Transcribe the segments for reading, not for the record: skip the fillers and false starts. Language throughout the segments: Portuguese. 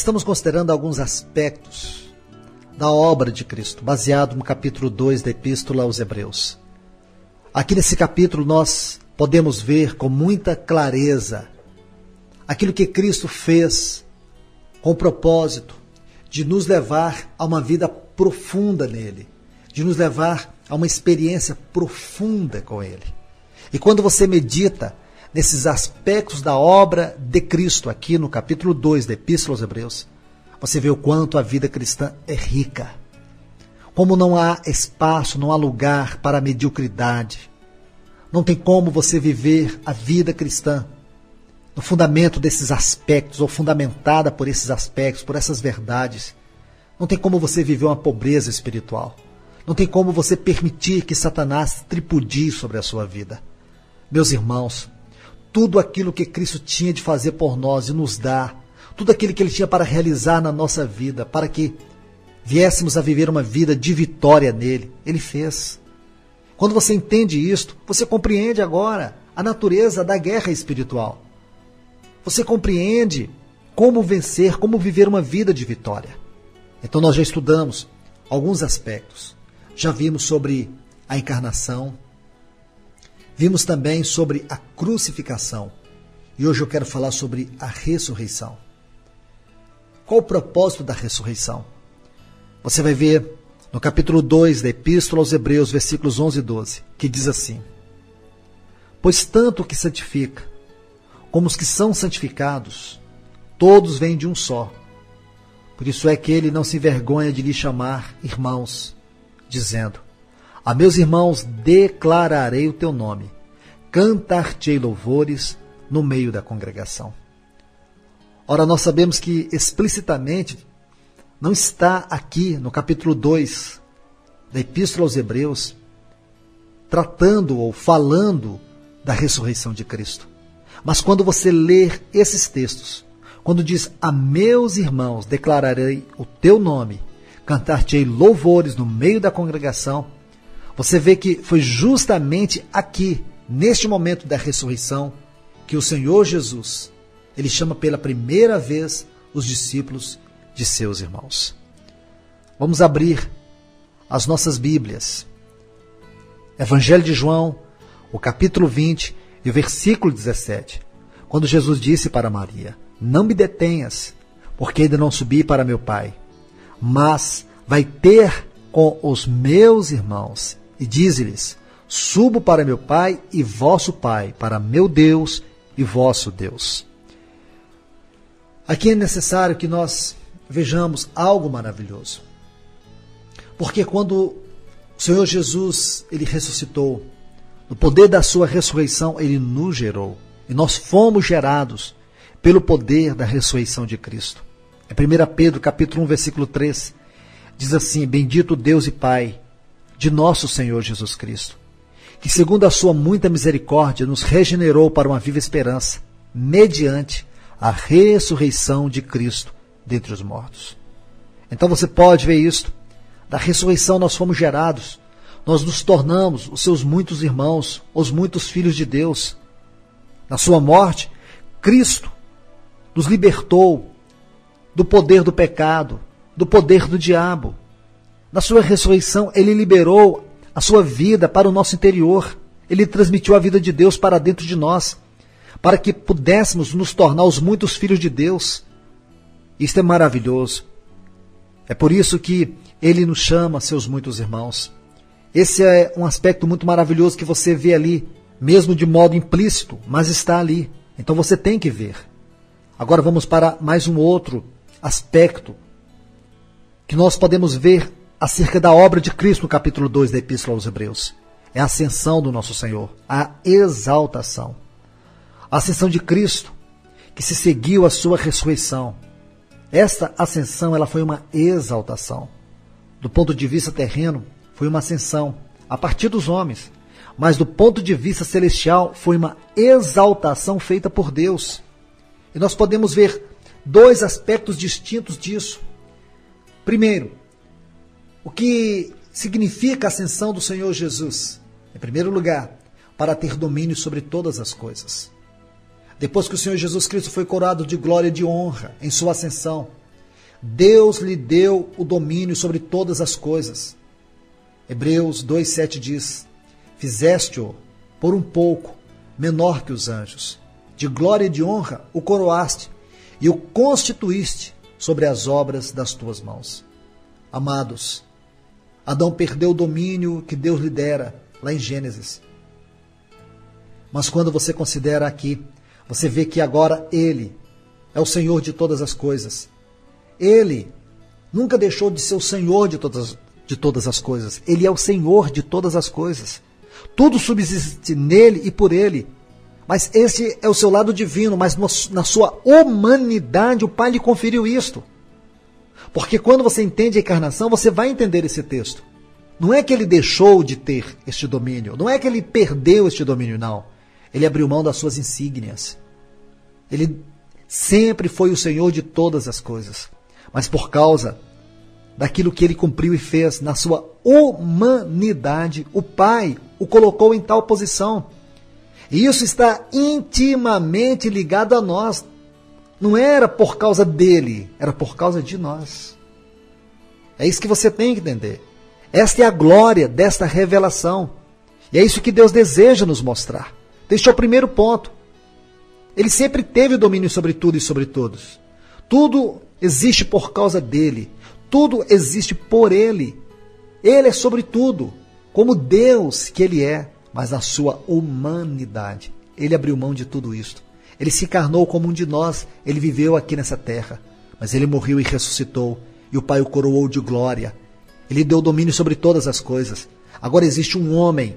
Estamos considerando alguns aspectos da obra de Cristo, baseado no capítulo 2 da Epístola aos Hebreus. Aqui nesse capítulo nós podemos ver com muita clareza aquilo que Cristo fez com o propósito de nos levar a uma vida profunda nele, de nos levar a uma experiência profunda com ele. E quando você medita nesses aspectos da obra de Cristo, aqui no capítulo 2 da Epístola aos Hebreus, você vê o quanto a vida cristã é rica. Como não há espaço, não há lugar para a mediocridade. Não tem como você viver a vida cristã no fundamento desses aspectos, ou fundamentada por esses aspectos, por essas verdades. Não tem como você viver uma pobreza espiritual. Não tem como você permitir que Satanás tripudie sobre a sua vida. Meus irmãos, tudo aquilo que Cristo tinha de fazer por nós e nos dar, tudo aquilo que Ele tinha para realizar na nossa vida, para que viéssemos a viver uma vida de vitória nele, Ele fez. Quando você entende isto, você compreende agora a natureza da guerra espiritual. Você compreende como vencer, como viver uma vida de vitória. Então nós já estudamos alguns aspectos. Já vimos sobre a encarnação, vimos também sobre a crucificação. E hoje eu quero falar sobre a ressurreição. Qual o propósito da ressurreição? Você vai ver no capítulo 2 da Epístola aos Hebreus, versículos 11 e 12, que diz assim: Pois tanto o que santifica, como os que são santificados, todos vêm de um só. Por isso é que ele não se envergonha de lhe chamar irmãos, dizendo: A meus irmãos declararei o teu nome, cantar-te-ei louvores no meio da congregação. Ora, nós sabemos que explicitamente não está aqui no capítulo 2 da Epístola aos Hebreus tratando ou falando da ressurreição de Cristo. Mas quando você ler esses textos, quando diz: A meus irmãos declararei o teu nome, cantar-te-ei louvores no meio da congregação, você vê que foi justamente aqui, neste momento da ressurreição, que o Senhor Jesus, Ele chama pela primeira vez os discípulos de seus irmãos. Vamos abrir as nossas Bíblias. Evangelho de João, o capítulo 20 e o versículo 17. Quando Jesus disse para Maria: Não me detenhas, porque ainda não subi para meu Pai, mas vai ter com os meus irmãos. E dize-lhes: Subo para meu Pai e vosso Pai, para meu Deus e vosso Deus. Aqui é necessário que nós vejamos algo maravilhoso. Porque quando o Senhor Jesus, Ele ressuscitou, no poder da sua ressurreição, Ele nos gerou. E nós fomos gerados pelo poder da ressurreição de Cristo. Em 1 Pedro, capítulo 1, versículo 3, diz assim: Bendito Deus e Pai de nosso Senhor Jesus Cristo, que segundo a sua muita misericórdia nos regenerou para uma viva esperança, mediante a ressurreição de Cristo dentre os mortos. Então você pode ver isto. Da ressurreição nós fomos gerados. Nós nos tornamos os seus muitos irmãos, os muitos filhos de Deus. Na sua morte, Cristo nos libertou do poder do pecado, do poder do diabo. Na sua ressurreição, Ele liberou a sua vida para o nosso interior. Ele transmitiu a vida de Deus para dentro de nós, para que pudéssemos nos tornar os muitos filhos de Deus. Isto é maravilhoso. É por isso que Ele nos chama seus muitos irmãos. Esse é um aspecto muito maravilhoso que você vê ali, mesmo de modo implícito, mas está ali. Então você tem que ver. Agora vamos para mais um outro aspecto que nós podemos ver acerca da obra de Cristo no capítulo 2 da Epístola aos Hebreus. É a ascensão do nosso Senhor, a exaltação. A ascensão de Cristo, que se seguiu a sua ressurreição. Esta ascensão, ela foi uma exaltação. Do ponto de vista terreno, foi uma ascensão a partir dos homens. Mas do ponto de vista celestial, foi uma exaltação feita por Deus. E nós podemos ver dois aspectos distintos disso. Primeiro, o que significa a ascensão do Senhor Jesus? Em primeiro lugar, para ter domínio sobre todas as coisas. Depois que o Senhor Jesus Cristo foi coroado de glória e de honra em sua ascensão, Deus lhe deu o domínio sobre todas as coisas. Hebreus 2,7 diz: fizeste-o por um pouco menor que os anjos. De glória e de honra o coroaste e o constituíste sobre as obras das tuas mãos. Amados, Adão perdeu o domínio que Deus lhe dera, lá em Gênesis. Mas quando você considera aqui, você vê que agora ele é o Senhor de todas as coisas. Ele nunca deixou de ser o Senhor de todas as coisas. Ele é o Senhor de todas as coisas. Tudo subsiste nele e por ele. Mas esse é o seu lado divino, mas na sua humanidade o Pai lhe conferiu isto. Porque quando você entende a encarnação, você vai entender esse texto. Não é que ele deixou de ter este domínio, não é que ele perdeu este domínio, não. Ele abriu mão das suas insígnias. Ele sempre foi o Senhor de todas as coisas. Mas por causa daquilo que ele cumpriu e fez na sua humanidade, o Pai o colocou em tal posição. E isso está intimamente ligado a nós. Não era por causa dele, era por causa de nós. É isso que você tem que entender. Esta é a glória desta revelação. E é isso que Deus deseja nos mostrar. Este é o primeiro ponto. Ele sempre teve o domínio sobre tudo e sobre todos. Tudo existe por causa dele. Tudo existe por ele. Ele é sobre tudo, como Deus que ele é, mas na sua humanidade. Ele abriu mão de tudo isto. Ele se encarnou como um de nós. Ele viveu aqui nessa terra, mas ele morreu e ressuscitou. E o Pai o coroou de glória. Ele deu domínio sobre todas as coisas. Agora existe um homem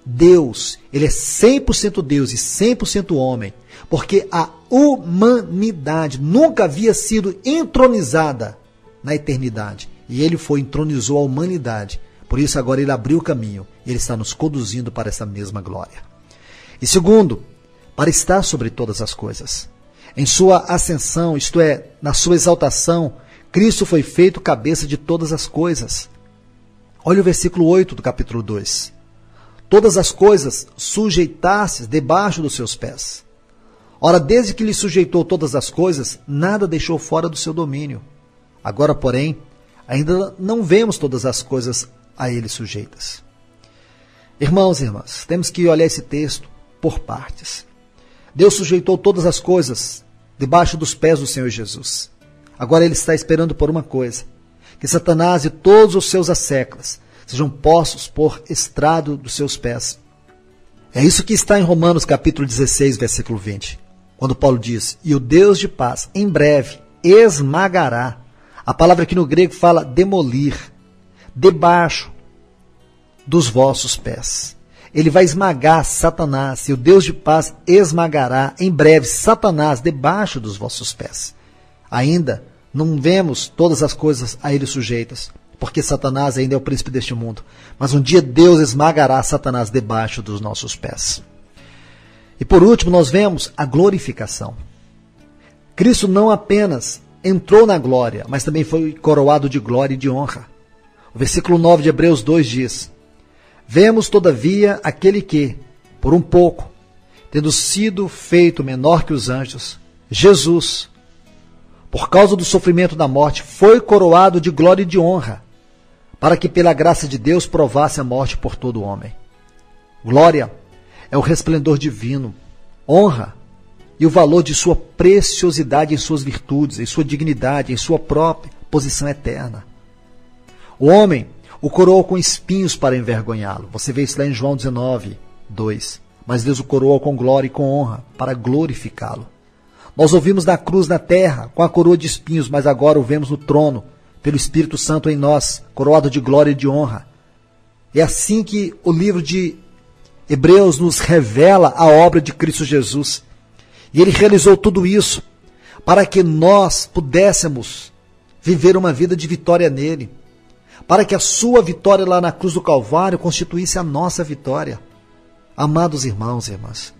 Deus, ele é 100% Deus e 100% homem, porque a humanidade nunca havia sido entronizada na eternidade, e ele entronizou a humanidade. Por isso agora ele abriu o caminho, e ele está nos conduzindo para essa mesma glória. E segundo, para estar sobre todas as coisas. Em sua ascensão, isto é, na sua exaltação, Cristo foi feito cabeça de todas as coisas. Olha o versículo 8 do capítulo 2. Todas as coisas sujeitasse debaixo dos seus pés. Ora, desde que lhe sujeitou todas as coisas, nada deixou fora do seu domínio. Agora, porém, ainda não vemos todas as coisas a ele sujeitas. Irmãos e irmãs, temos que olhar esse texto por partes. Deus sujeitou todas as coisas debaixo dos pés do Senhor Jesus. Agora ele está esperando por uma coisa, que Satanás e todos os seus asseclas sejam postos por estrado dos seus pés. É isso que está em Romanos capítulo 16, versículo 20, quando Paulo diz: e o Deus de paz em breve esmagará. A palavra que no grego fala demolir, debaixo dos vossos pés. Ele vai esmagar Satanás, e o Deus de paz esmagará em breve Satanás debaixo dos vossos pés. Ainda não vemos todas as coisas a ele sujeitas, porque Satanás ainda é o príncipe deste mundo. Mas um dia Deus esmagará Satanás debaixo dos nossos pés. E por último, nós vemos a glorificação. Cristo não apenas entrou na glória, mas também foi coroado de glória e de honra. O versículo 9 de Hebreus 2 diz: vemos, todavia, aquele que, por um pouco, tendo sido feito menor que os anjos, Jesus, por causa do sofrimento da morte, foi coroado de glória e de honra, para que pela graça de Deus provasse a morte por todo homem. Glória é o resplendor divino, honra e o valor de sua preciosidade em suas virtudes, em sua dignidade, em sua própria posição eterna. O homem o coroou com espinhos para envergonhá-lo. Você vê isso lá em João 19, 2. Mas Deus o coroou com glória e com honra para glorificá-lo. Nós ouvimos na cruz na terra com a coroa de espinhos, mas agora o vemos no trono, pelo Espírito Santo em nós, coroado de glória e de honra. É assim que o livro de Hebreus nos revela a obra de Cristo Jesus. E ele realizou tudo isso para que nós pudéssemos viver uma vida de vitória nele, para que a sua vitória lá na cruz do Calvário constituísse a nossa vitória. Amados irmãos e irmãs,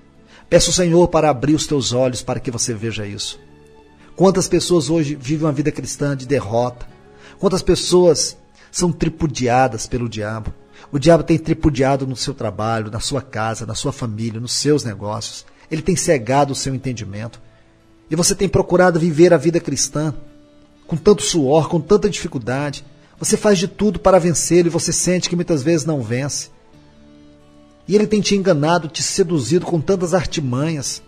peço ao Senhor para abrir os teus olhos para que você veja isso. Quantas pessoas hoje vivem uma vida cristã de derrota? Quantas pessoas são tripudiadas pelo diabo? O diabo tem tripudiado no seu trabalho, na sua casa, na sua família, nos seus negócios. Ele tem cegado o seu entendimento. e você tem procurado viver a vida cristã com tanto suor, com tanta dificuldade. Você faz de tudo para vencê-lo e você sente que muitas vezes não vence. E ele tem te enganado, te seduzido com tantas artimanhas.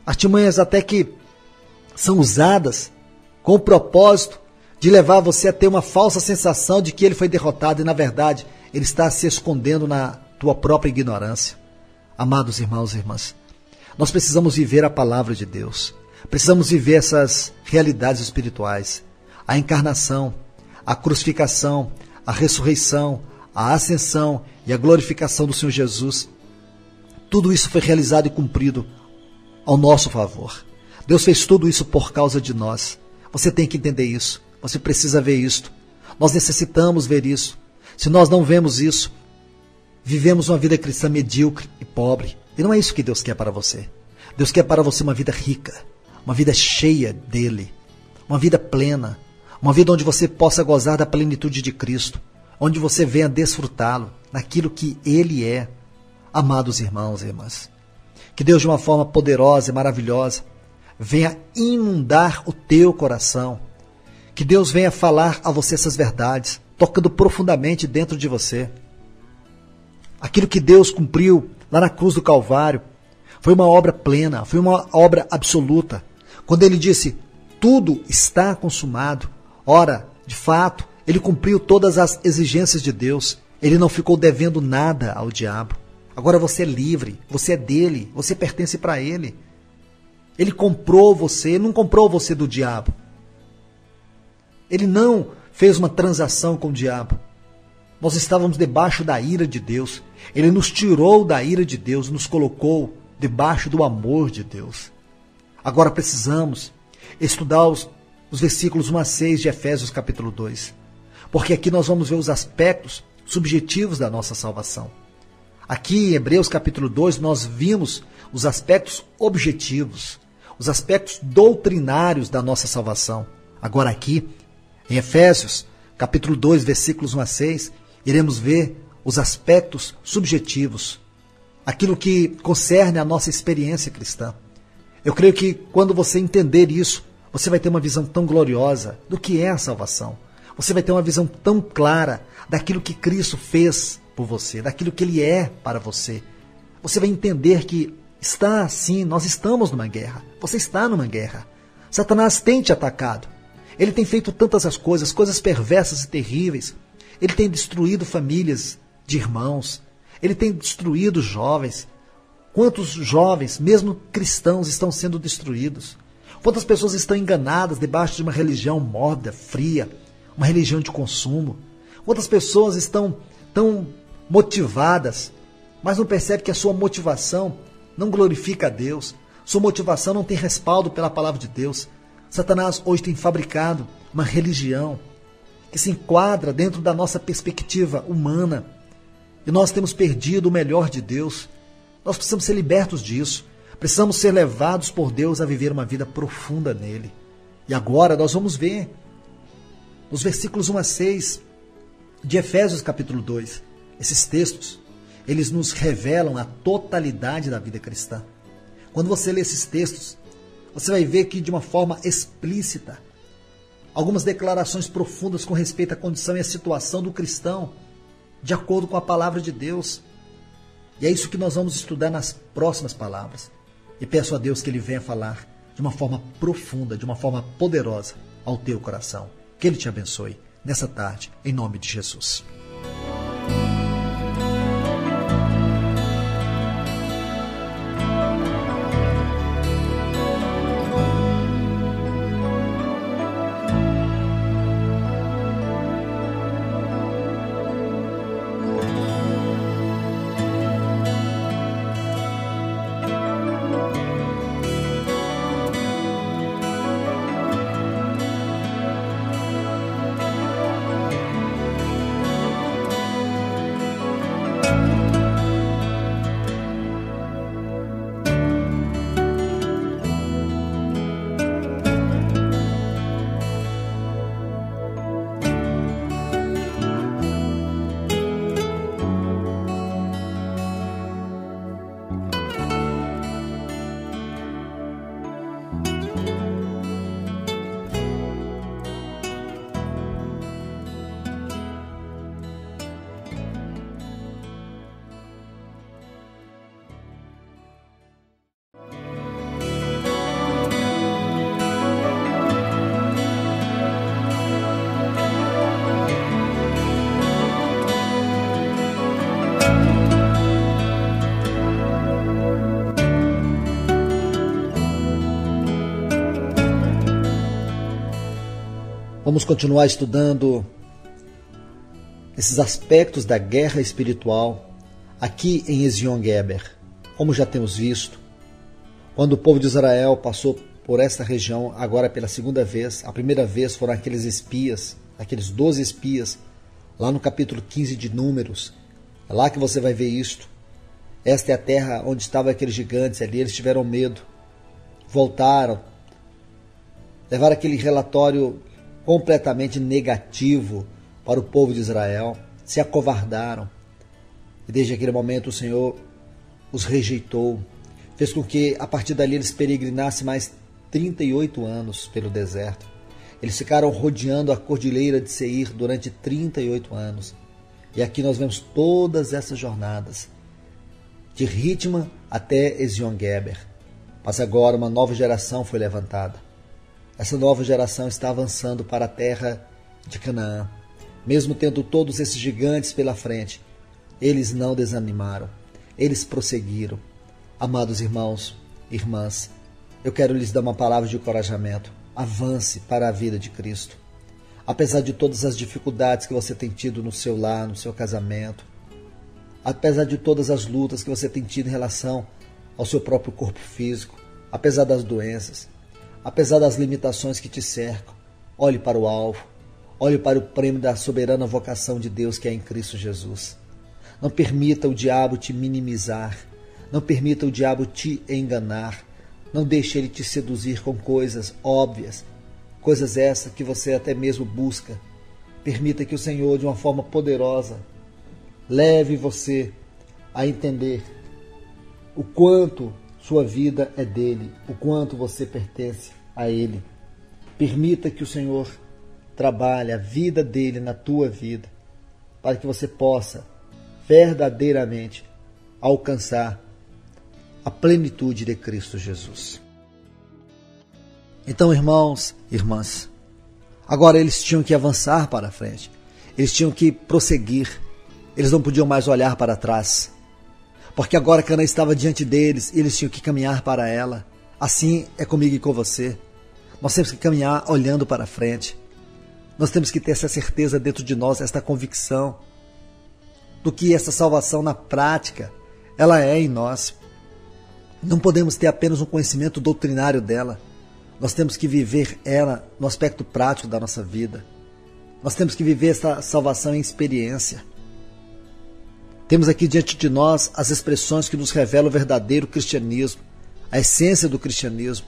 Artimanhas até que são usadas com o propósito de levar você a ter uma falsa sensação de que ele foi derrotado e, na verdade, ele está se escondendo na tua própria ignorância. Amados irmãos e irmãs, nós precisamos viver a palavra de Deus. Precisamos viver essas realidades espirituais. A encarnação, a crucificação, a ressurreição, a ascensão e a glorificação do Senhor Jesus. Tudo isso foi realizado e cumprido ao nosso favor. Deus fez tudo isso por causa de nós. Você tem que entender isso. Você precisa ver isto. Nós necessitamos ver isso. Se nós não vemos isso, vivemos uma vida cristã medíocre e pobre. E não é isso que Deus quer para você. Deus quer para você uma vida rica, uma vida cheia dele, uma vida plena, uma vida onde você possa gozar da plenitude de Cristo, onde você venha desfrutá-lo naquilo que ele é. Amados irmãos e irmãs, que Deus de uma forma poderosa e maravilhosa venha inundar o teu coração, que Deus venha falar a você essas verdades, tocando profundamente dentro de você. Aquilo que Deus cumpriu lá na cruz do Calvário foi uma obra plena, foi uma obra absoluta. Quando ele disse, tudo está consumado, ora, de fato, ele cumpriu todas as exigências de Deus. Ele não ficou devendo nada ao diabo. Agora você é livre, você é dele, você pertence para ele. Ele comprou você, ele não comprou você do diabo. Ele não fez uma transação com o diabo. Nós estávamos debaixo da ira de Deus. Ele nos tirou da ira de Deus, nos colocou debaixo do amor de Deus. Agora precisamos estudar os versículos 1 a 6 de Efésios capítulo 2. Porque aqui nós vamos ver os aspectos subjetivos da nossa salvação. Aqui em Hebreus capítulo 2 nós vimos os aspectos objetivos, os aspectos doutrinários da nossa salvação. Agora aqui, em Efésios capítulo 2, versículos 1 a 6, iremos ver os aspectos subjetivos, aquilo que concerne a nossa experiência cristã. Eu creio que quando você entender isso, você vai ter uma visão tão gloriosa do que é a salvação. Você vai ter uma visão tão clara daquilo que Cristo fez por você, daquilo que Ele é para você. Você vai entender que está assim, nós estamos numa guerra. Você está numa guerra. Satanás tem te atacado. Ele tem feito tantas as coisas perversas e terríveis. Ele tem destruído famílias de irmãos. Ele tem destruído jovens. Quantos jovens, mesmo cristãos, estão sendo destruídos? Quantas pessoas estão enganadas debaixo de uma religião mórbida, fria, uma religião de consumo? Quantas pessoas estão tão motivadas, mas não percebem que a sua motivação não glorifica a Deus? Sua motivação não tem respaldo pela palavra de Deus. Satanás hoje tem fabricado uma religião que se enquadra dentro da nossa perspectiva humana. E nós temos perdido o melhor de Deus. Nós precisamos ser libertos disso. Precisamos ser levados por Deus a viver uma vida profunda nele. E agora nós vamos ver os versículos 1 a 6 de Efésios capítulo 2. Esses textos, eles nos revelam a totalidade da vida cristã. Quando você lê esses textos, você vai ver que de uma forma explícita, algumas declarações profundas com respeito à condição e à situação do cristão, de acordo com a palavra de Deus. E é isso que nós vamos estudar nas próximas palavras. E peço a Deus que Ele venha falar de uma forma profunda, de uma forma poderosa ao teu coração. Que Ele te abençoe nessa tarde, em nome de Jesus. continuar estudando esses aspectos da guerra espiritual aqui em Ezion-Geber. Como já temos visto, quando o povo de Israel passou por esta região, agora pela segunda vez, a primeira vez foram aqueles espias, aqueles 12 espias, lá no capítulo 15 de Números. É lá que você vai ver isto. Esta é a terra onde estavam aqueles gigantes ali, eles tiveram medo, voltaram, levaram aquele relatório completamente negativo para o povo de Israel, se acovardaram. E desde aquele momento o Senhor os rejeitou, fez com que a partir dali eles peregrinassem mais 38 anos pelo deserto. Eles ficaram rodeando a cordilheira de Seir durante 38 anos. E aqui nós vemos todas essas jornadas, de Ritma até Ezion-Geber. Mas agora uma nova geração foi levantada. Essa nova geração está avançando para a terra de Canaã. Mesmo tendo todos esses gigantes pela frente, eles não desanimaram, eles prosseguiram. Amados irmãos e irmãs, eu quero lhes dar uma palavra de encorajamento. Avance para a vida de Cristo. Apesar de todas as dificuldades que você tem tido no seu lar, no seu casamento, apesar de todas as lutas que você tem tido em relação ao seu próprio corpo físico, apesar das doenças, apesar das limitações que te cercam, olhe para o alvo, olhe para o prêmio da soberana vocação de Deus que é em Cristo Jesus. Não permita o diabo te minimizar, não permita o diabo te enganar, não deixe ele te seduzir com coisas óbvias, coisas essas que você até mesmo busca. Permita que o Senhor, de uma forma poderosa, leve você a entender o quanto sua vida é dele, o quanto você pertence a ele. Permita que o Senhor trabalhe a vida dele na tua vida, para que você possa verdadeiramente alcançar a plenitude de Cristo Jesus. Então, irmãos e irmãs, agora eles tinham que avançar para a frente, eles tinham que prosseguir, eles não podiam mais olhar para trás, porque agora Canaã estava diante deles e eles tinham que caminhar para ela. Assim é comigo e com você. Nós temos que caminhar olhando para a frente. Nós temos que ter essa certeza dentro de nós, esta convicção do que essa salvação na prática, ela é em nós. Não podemos ter apenas um conhecimento doutrinário dela. Nós temos que viver ela no aspecto prático da nossa vida. Nós temos que viver essa salvação em experiência. Temos aqui diante de nós as expressões que nos revelam o verdadeiro cristianismo, a essência do cristianismo.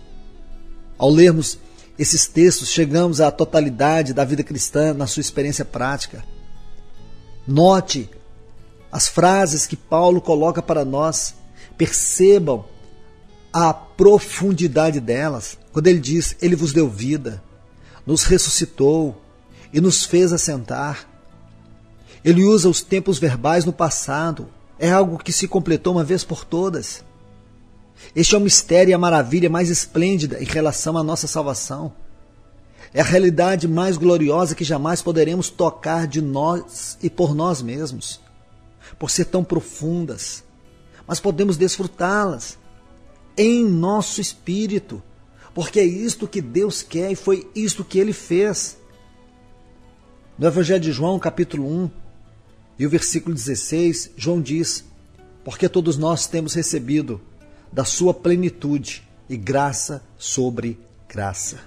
Ao lermos esses textos, chegamos à totalidade da vida cristã na sua experiência prática. Note as frases que Paulo coloca para nós. Percebam a profundidade delas. Quando ele diz, ele vos deu vida, nos ressuscitou e nos fez assentar. Ele usa os tempos verbais no passado. É algo que se completou uma vez por todas. Este é o mistério e a maravilha mais esplêndida em relação à nossa salvação. É a realidade mais gloriosa que jamais poderemos tocar de nós e por nós mesmos, por ser tão profundas. Mas podemos desfrutá-las em nosso espírito, porque é isto que Deus quer e foi isto que Ele fez. No Evangelho de João, capítulo 1, e o versículo 16, João diz, porque todos nós temos recebido da sua plenitude e graça sobre graça.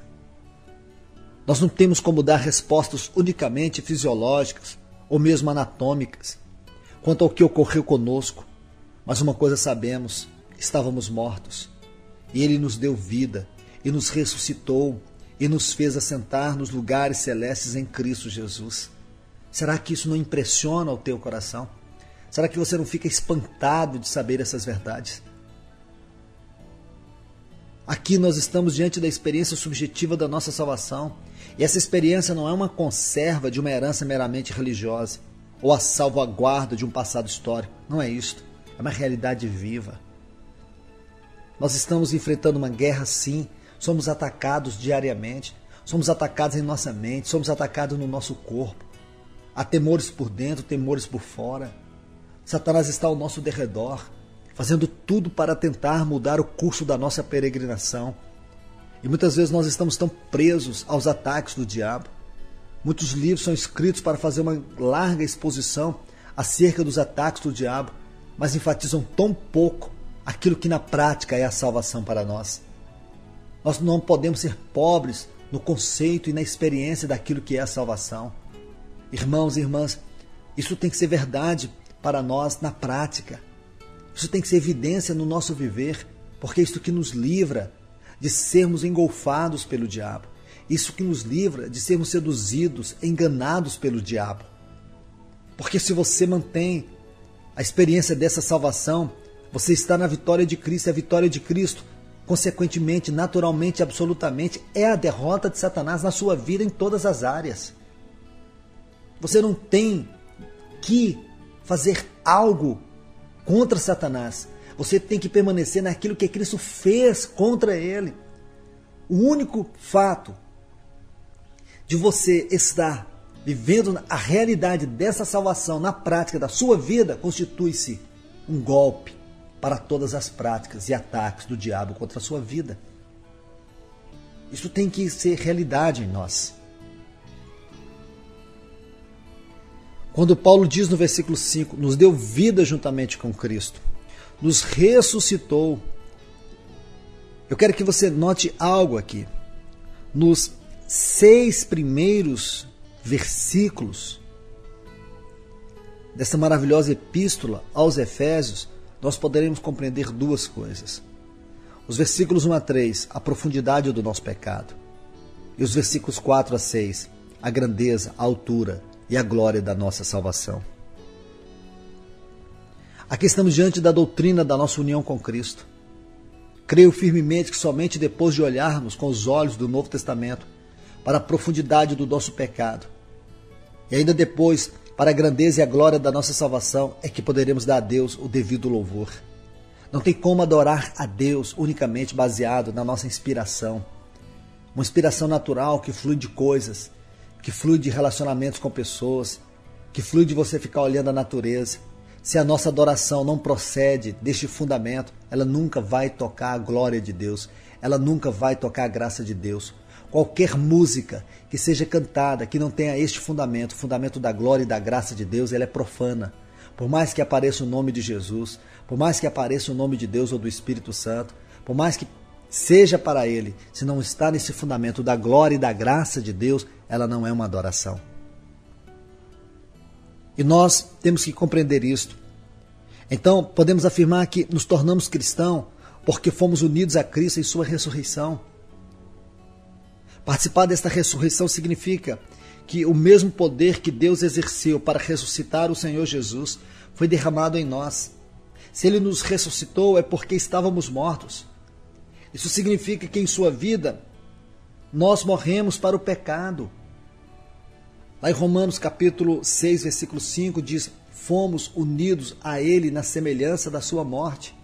Nós não temos como dar respostas unicamente fisiológicas ou mesmo anatômicas quanto ao que ocorreu conosco, mas uma coisa sabemos, estávamos mortos e Ele nos deu vida e nos ressuscitou e nos fez assentar nos lugares celestes em Cristo Jesus. Será que isso não impressiona o teu coração? Será que você não fica espantado de saber essas verdades? Aqui nós estamos diante da experiência subjetiva da nossa salvação. E essa experiência não é uma conserva de uma herança meramente religiosa ou a salvaguarda de um passado histórico. Não é isto. É uma realidade viva. Nós estamos enfrentando uma guerra, sim. Somos atacados diariamente. Somos atacados em nossa mente. Somos atacados no nosso corpo. Há temores por dentro, temores por fora. Satanás está ao nosso derredor, fazendo tudo para tentar mudar o curso da nossa peregrinação. E muitas vezes nós estamos tão presos aos ataques do diabo. Muitos livros são escritos para fazer uma larga exposição acerca dos ataques do diabo, mas enfatizam tão pouco aquilo que na prática é a salvação para nós. Nós não podemos ser pobres no conceito e na experiência daquilo que é a salvação. Irmãos e irmãs, isso tem que ser verdade para nós na prática. Isso tem que ser evidência no nosso viver, porque é isso que nos livra de sermos engolfados pelo diabo. Isso que nos livra de sermos seduzidos, enganados pelo diabo. Porque se você mantém a experiência dessa salvação, você está na vitória de Cristo. A vitória de Cristo, consequentemente, naturalmente, absolutamente, é a derrota de Satanás na sua vida em todas as áreas. Você não tem que fazer algo contra Satanás. Você tem que permanecer naquilo que Cristo fez contra ele. O único fato de você estar vivendo a realidade dessa salvação na prática da sua vida constitui-se um golpe para todas as práticas e ataques do diabo contra a sua vida. Isso tem que ser realidade em nós. Quando Paulo diz no versículo 5, nos deu vida juntamente com Cristo, nos ressuscitou. Eu quero que você note algo aqui. Nos 6 primeiros versículos dessa maravilhosa epístola aos Efésios, nós poderemos compreender duas coisas. Os versículos 1 a 3, a profundidade do nosso pecado. E os versículos 4 a 6, a grandeza, a altura e a glória da nossa salvação. Aqui estamos diante da doutrina da nossa união com Cristo. Creio firmemente que somente depois de olharmos com os olhos do Novo Testamento para a profundidade do nosso pecado, e ainda depois para a grandeza e a glória da nossa salvação, é que poderemos dar a Deus o devido louvor. Não tem como adorar a Deus unicamente baseado na nossa inspiração. Uma inspiração natural que flui de coisas, que flui de relacionamentos com pessoas, que flui de você ficar olhando a natureza. Se a nossa adoração não procede deste fundamento, ela nunca vai tocar a glória de Deus, ela nunca vai tocar a graça de Deus. Qualquer música que seja cantada, que não tenha este fundamento, o fundamento da glória e da graça de Deus, ela é profana. Por mais que apareça o nome de Jesus, por mais que apareça o nome de Deus ou do Espírito Santo, por mais que seja para ele, se não está nesse fundamento da glória e da graça de Deus, ela não é uma adoração. E nós temos que compreender isto. Então, podemos afirmar que nos tornamos cristãos porque fomos unidos a Cristo em sua ressurreição. Participar desta ressurreição significa que o mesmo poder que Deus exerceu para ressuscitar o Senhor Jesus foi derramado em nós. Se Ele nos ressuscitou é porque estávamos mortos. Isso significa que em sua vida nós morremos para o pecado. Lá em Romanos capítulo 6, versículo 5 diz: fomos unidos a Ele na semelhança da sua morte.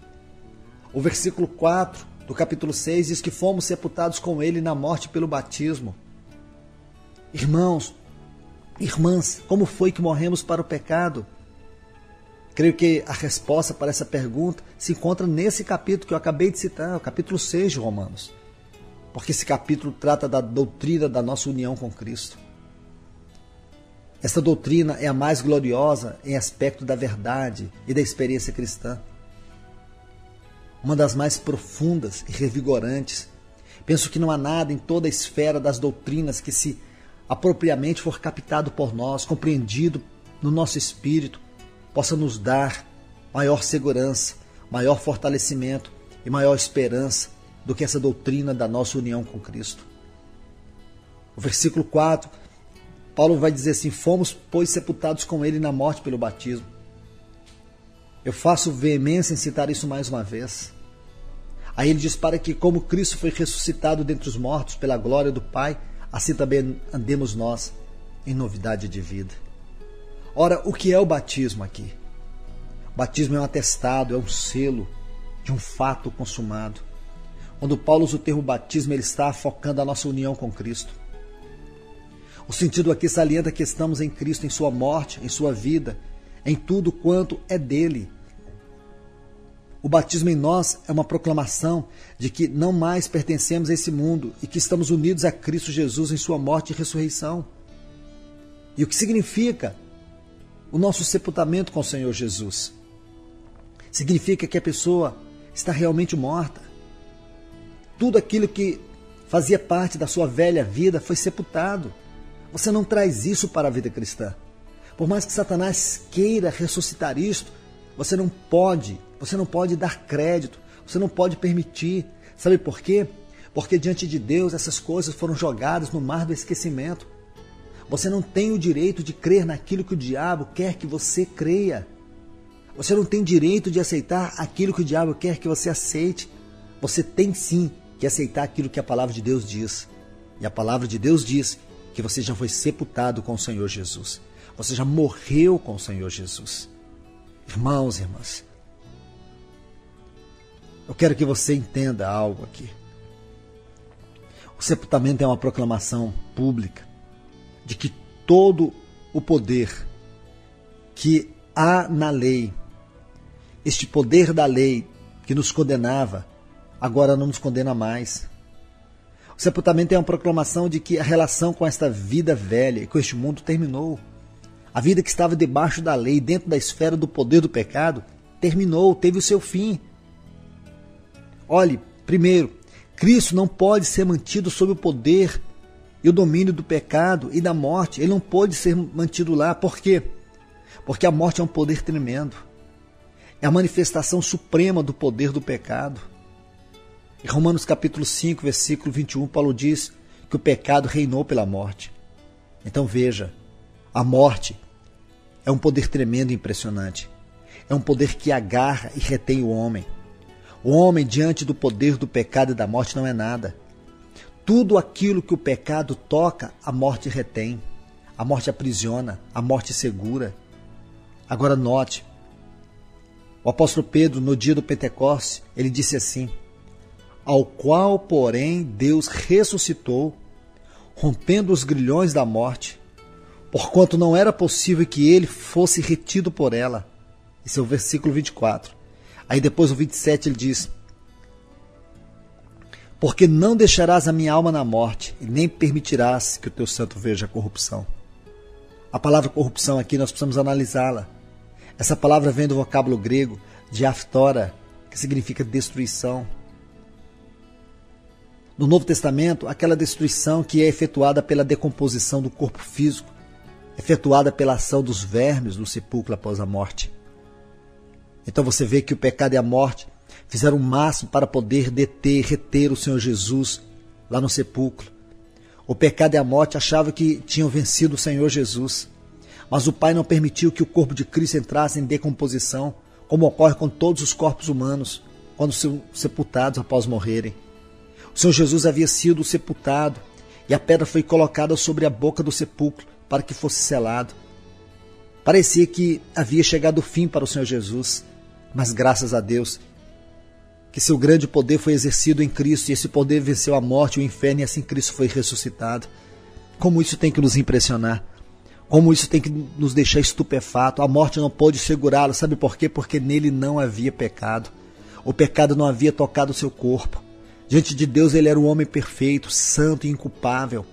O versículo 4 do capítulo 6 diz que fomos sepultados com Ele na morte pelo batismo. Irmãos, irmãs, como foi que morremos para o pecado? Creio que a resposta para essa pergunta se encontra nesse capítulo que eu acabei de citar, o capítulo 6 de Romanos. Porque esse capítulo trata da doutrina da nossa união com Cristo. Essa doutrina é a mais gloriosa em aspecto da verdade e da experiência cristã. Uma das mais profundas e revigorantes. Penso que não há nada em toda a esfera das doutrinas que, se apropriadamente for captado por nós, compreendido no nosso espírito, possa nos dar maior segurança, maior fortalecimento e maior esperança do que essa doutrina da nossa união com Cristo. O versículo 4, Paulo vai dizer assim: fomos, pois, sepultados com Ele na morte pelo batismo. Eu faço veemência em citar isso mais uma vez. Aí ele diz: para que, como Cristo foi ressuscitado dentre os mortos pela glória do Pai, assim também andemos nós em novidade de vida. Ora, o que é o batismo aqui? O batismo é um atestado, é um selo de um fato consumado. Quando Paulo usa o termo batismo, ele está focando a nossa união com Cristo. O sentido aqui salienta que estamos em Cristo, em sua morte, em sua vida, em tudo quanto é dele. O batismo em nós é uma proclamação de que não mais pertencemos a esse mundo e que estamos unidos a Cristo Jesus em sua morte e ressurreição. E o que significa o nosso sepultamento com o Senhor Jesus? Significa que a pessoa está realmente morta. Tudo aquilo que fazia parte da sua velha vida foi sepultado. Você não traz isso para a vida cristã. Por mais que Satanás queira ressuscitar isto, você não pode dar crédito, você não pode permitir. Sabe por quê? Porque diante de Deus essas coisas foram jogadas no mar do esquecimento. Você não tem o direito de crer naquilo que o diabo quer que você creia. Você não tem direito de aceitar aquilo que o diabo quer que você aceite. Você tem sim que aceitar aquilo que a palavra de Deus diz. E a palavra de Deus diz que você já foi sepultado com o Senhor Jesus. Você já morreu com o Senhor Jesus. Irmãos e irmãs, eu quero que você entenda algo aqui. O sepultamento é uma proclamação pública de que todo o poder que há na lei, este poder da lei que nos condenava, agora não nos condena mais. O sepultamento é uma proclamação de que a relação com esta vida velha e com este mundo terminou. A vida que estava debaixo da lei, dentro da esfera do poder do pecado, terminou, teve o seu fim. Olhe, primeiro, Cristo não pode ser mantido sob o poder e o domínio do pecado e da morte. Ele não pode ser mantido lá. Por quê? Porque a morte é um poder tremendo. É a manifestação suprema do poder do pecado. Em Romanos capítulo 5, versículo 21, Paulo diz que o pecado reinou pela morte. Então veja, a morte é um poder tremendo e impressionante. É um poder que agarra e retém o homem. O homem, diante do poder do pecado e da morte, não é nada. Tudo aquilo que o pecado toca, a morte retém. A morte aprisiona, a morte segura. Agora note, o apóstolo Pedro, no dia do Pentecostes, ele disse assim: ao qual, porém, Deus ressuscitou, rompendo os grilhões da morte, porquanto não era possível que ele fosse retido por ela. Esse é o versículo 24. Aí depois o 27 ele diz: porque não deixarás a minha alma na morte, e nem permitirás que o teu santo veja a corrupção. A palavra corrupção aqui nós precisamos analisá-la. Essa palavra vem do vocábulo grego de aftora, que significa destruição. No Novo Testamento, aquela destruição que é efetuada pela decomposição do corpo físico, efetuada pela ação dos vermes no sepulcro após a morte. Então você vê que o pecado e a morte fizeram o máximo para poder reter o Senhor Jesus lá no sepulcro. O pecado e a morte achavam que tinham vencido o Senhor Jesus, mas o Pai não permitiu que o corpo de Cristo entrasse em decomposição, como ocorre com todos os corpos humanos, quando são sepultados após morrerem. O Senhor Jesus havia sido sepultado e a pedra foi colocada sobre a boca do sepulcro para que fosse selado. Parecia que havia chegado o fim para o Senhor Jesus, mas graças a Deus que seu grande poder foi exercido em Cristo, e esse poder venceu a morte e o inferno, e assim Cristo foi ressuscitado. Como isso tem que nos impressionar, como isso tem que nos deixar estupefato. A morte não pôde segurá-lo, sabe por quê? Porque nele não havia pecado. O pecado não havia tocado o seu corpo. Diante de Deus ele era um homem perfeito, santo e inculpável.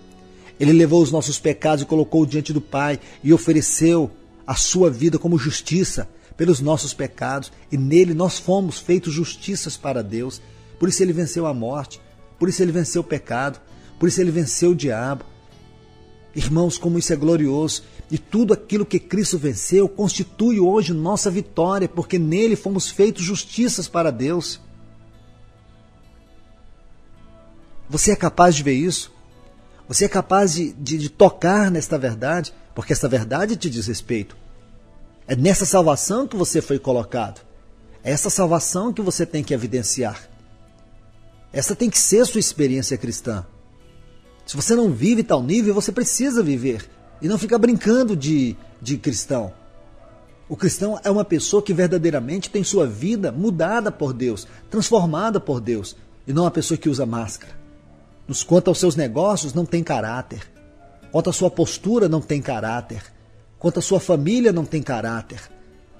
Ele levou os nossos pecados e colocou diante do Pai e ofereceu a sua vida como justiça pelos nossos pecados, e nele nós fomos feitos justiças para Deus. Por isso ele venceu a morte, por isso ele venceu o pecado, por isso ele venceu o diabo. Irmãos, como isso é glorioso, e tudo aquilo que Cristo venceu constitui hoje nossa vitória, porque nele fomos feitos justiças para Deus. Você é capaz de ver isso? Você é capaz de tocar nesta verdade? Porque esta verdade te diz respeito. É nessa salvação que você foi colocado. É essa salvação que você tem que evidenciar. Essa tem que ser a sua experiência cristã. Se você não vive tal nível, você precisa viver. E não ficar brincando de cristão. O cristão é uma pessoa que verdadeiramente tem sua vida mudada por Deus, transformada por Deus. E não uma pessoa que usa máscara. Quanto aos seus negócios, não tem caráter. Quanto à sua postura, não tem caráter. Quanto à sua família, não tem caráter.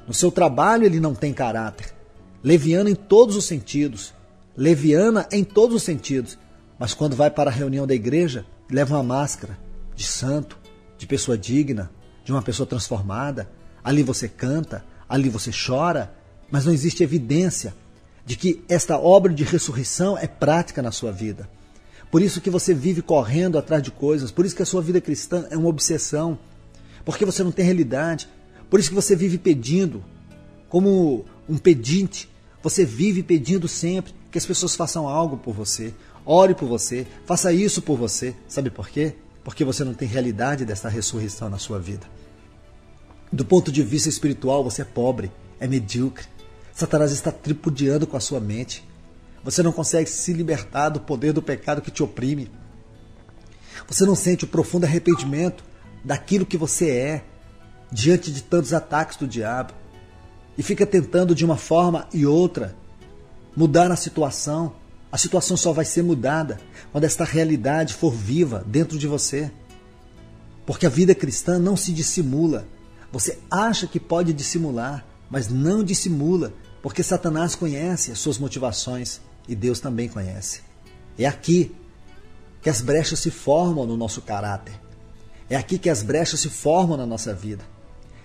No seu trabalho, ele não tem caráter. Leviano em todos os sentidos. Leviana em todos os sentidos. Mas quando vai para a reunião da igreja, leva uma máscara de santo, de pessoa digna. de uma pessoa transformada, ali você canta, ali você chora, mas não existe evidência de que esta obra de ressurreição é prática na sua vida. Por isso que você vive correndo atrás de coisas, por isso que a sua vida cristã é uma obsessão, porque você não tem realidade, por isso que você vive pedindo, como um pedinte, você vive pedindo sempre que as pessoas façam algo por você, ore por você, faça isso por você. Sabe por quê? Porque você não tem realidade dessa ressurreição na sua vida. Do ponto de vista espiritual, você é pobre, é medíocre. Satanás está tripudiando com a sua mente. Você não consegue se libertar do poder do pecado que te oprime. Você não sente o profundo arrependimento daquilo que você é diante de tantos ataques do diabo. E fica tentando de uma forma e outra mudar a situação. A situação só vai ser mudada quando esta realidade for viva dentro de você. Porque a vida cristã não se dissimula. Você acha que pode dissimular, mas não dissimula, porque Satanás conhece as suas motivações e Deus também conhece. É aqui que as brechas se formam no nosso caráter. É aqui que as brechas se formam na nossa vida.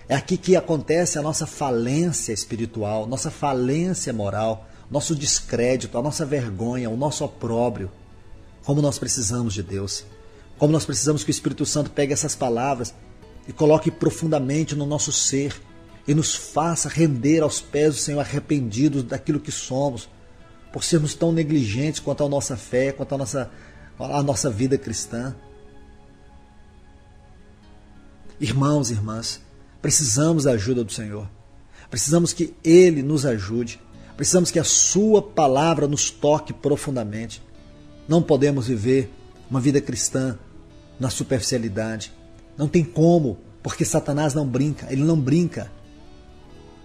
É aqui que acontece a nossa falência espiritual, nossa falência moral, nosso descrédito, a nossa vergonha, o nosso opróbrio. Como nós precisamos de Deus. Como nós precisamos que o Espírito Santo pegue essas palavras e coloque profundamente no nosso ser e nos faça render aos pés do Senhor, arrependidos daquilo que somos, por sermos tão negligentes quanto à nossa fé, quanto à nossa vida cristã. Irmãos e irmãs, precisamos da ajuda do Senhor. Precisamos que Ele nos ajude. Precisamos que a sua palavra nos toque profundamente. Não podemos viver uma vida cristã na superficialidade. Não tem como, porque Satanás não brinca. Ele não brinca.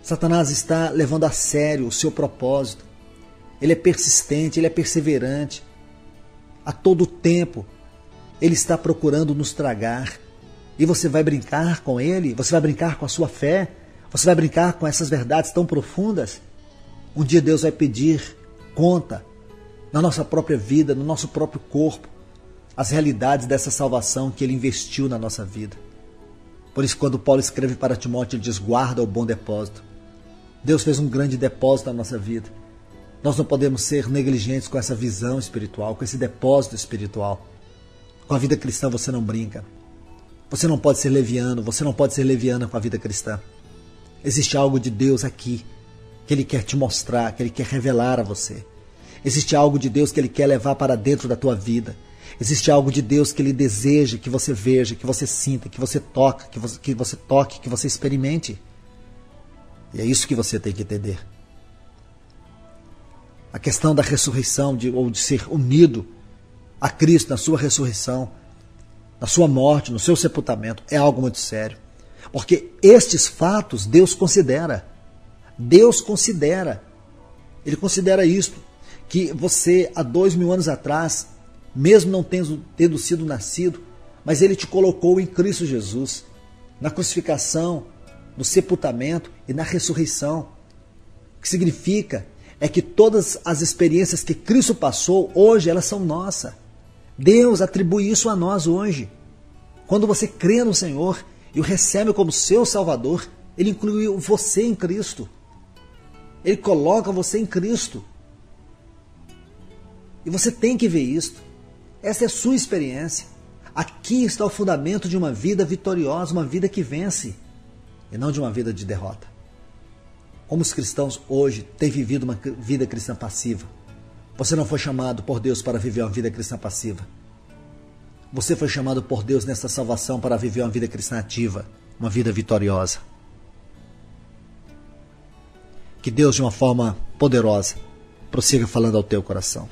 Satanás está levando a sério o seu propósito. Ele é persistente, ele é perseverante. A todo tempo, ele está procurando nos tragar. E você vai brincar com ele? Você vai brincar com a sua fé? Você vai brincar com essas verdades tão profundas? Um dia Deus vai pedir conta na nossa própria vida, no nosso próprio corpo, as realidades dessa salvação que Ele investiu na nossa vida. Por isso, quando Paulo escreve para Timóteo, ele diz: guarda o bom depósito. Deus fez um grande depósito na nossa vida. Nós não podemos ser negligentes com essa visão espiritual, com esse depósito espiritual. Com a vida cristã você não brinca. Você não pode ser leviano, você não pode ser leviana com a vida cristã. Existe algo de Deus aqui que Ele quer te mostrar, que Ele quer revelar a você. Existe algo de Deus que Ele quer levar para dentro da tua vida. Existe algo de Deus que Ele deseja que você veja, que você sinta, que você toque, que você experimente. E é isso que você tem que entender. A questão da ressurreição, ou de ser unido a Cristo na sua ressurreição, na sua morte, no seu sepultamento, é algo muito sério. Porque estes fatos Deus considera. Deus considera. Ele considera isto, que você, há 2000 anos atrás, mesmo não tendo sido nascido, mas Ele te colocou em Cristo Jesus, na crucificação, no sepultamento e na ressurreição. O que significa é que todas as experiências que Cristo passou, hoje elas são nossas. Deus atribui isso a nós hoje. Quando você crê no Senhor e o recebe como seu Salvador, Ele inclui você em Cristo. Ele coloca você em Cristo. E você tem que ver isto. Essa é a sua experiência. Aqui está o fundamento de uma vida vitoriosa, uma vida que vence, e não de uma vida de derrota. Como os cristãos hoje têm vivido uma vida cristã passiva. Você não foi chamado por Deus para viver uma vida cristã passiva. Você foi chamado por Deus nessa salvação para viver uma vida cristã ativa, uma vida vitoriosa. Que Deus, de uma forma poderosa, prossiga falando ao teu coração.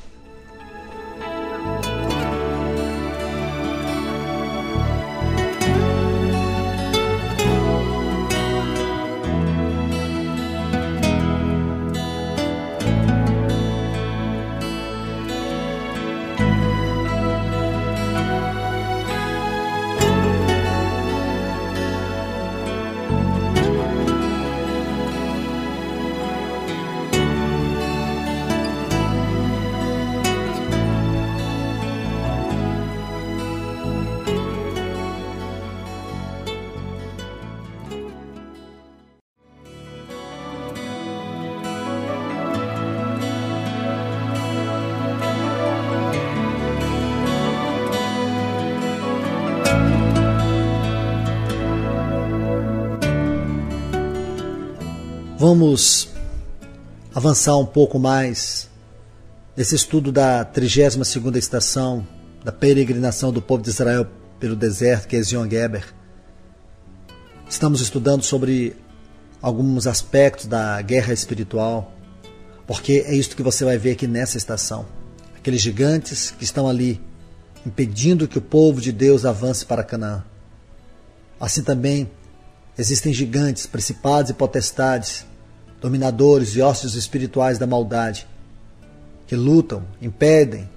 Vamos avançar um pouco mais nesse estudo da 32ª estação da peregrinação do povo de Israel pelo deserto, que é Ezion Geber. Estamos estudando sobre alguns aspectos da guerra espiritual, porque é isso que você vai ver aqui nessa estação. Aqueles gigantes que estão ali impedindo que o povo de Deus avance para Canaã. Assim também existem gigantes, principados e potestades, dominadores e ossos espirituais da maldade, que lutam, impedem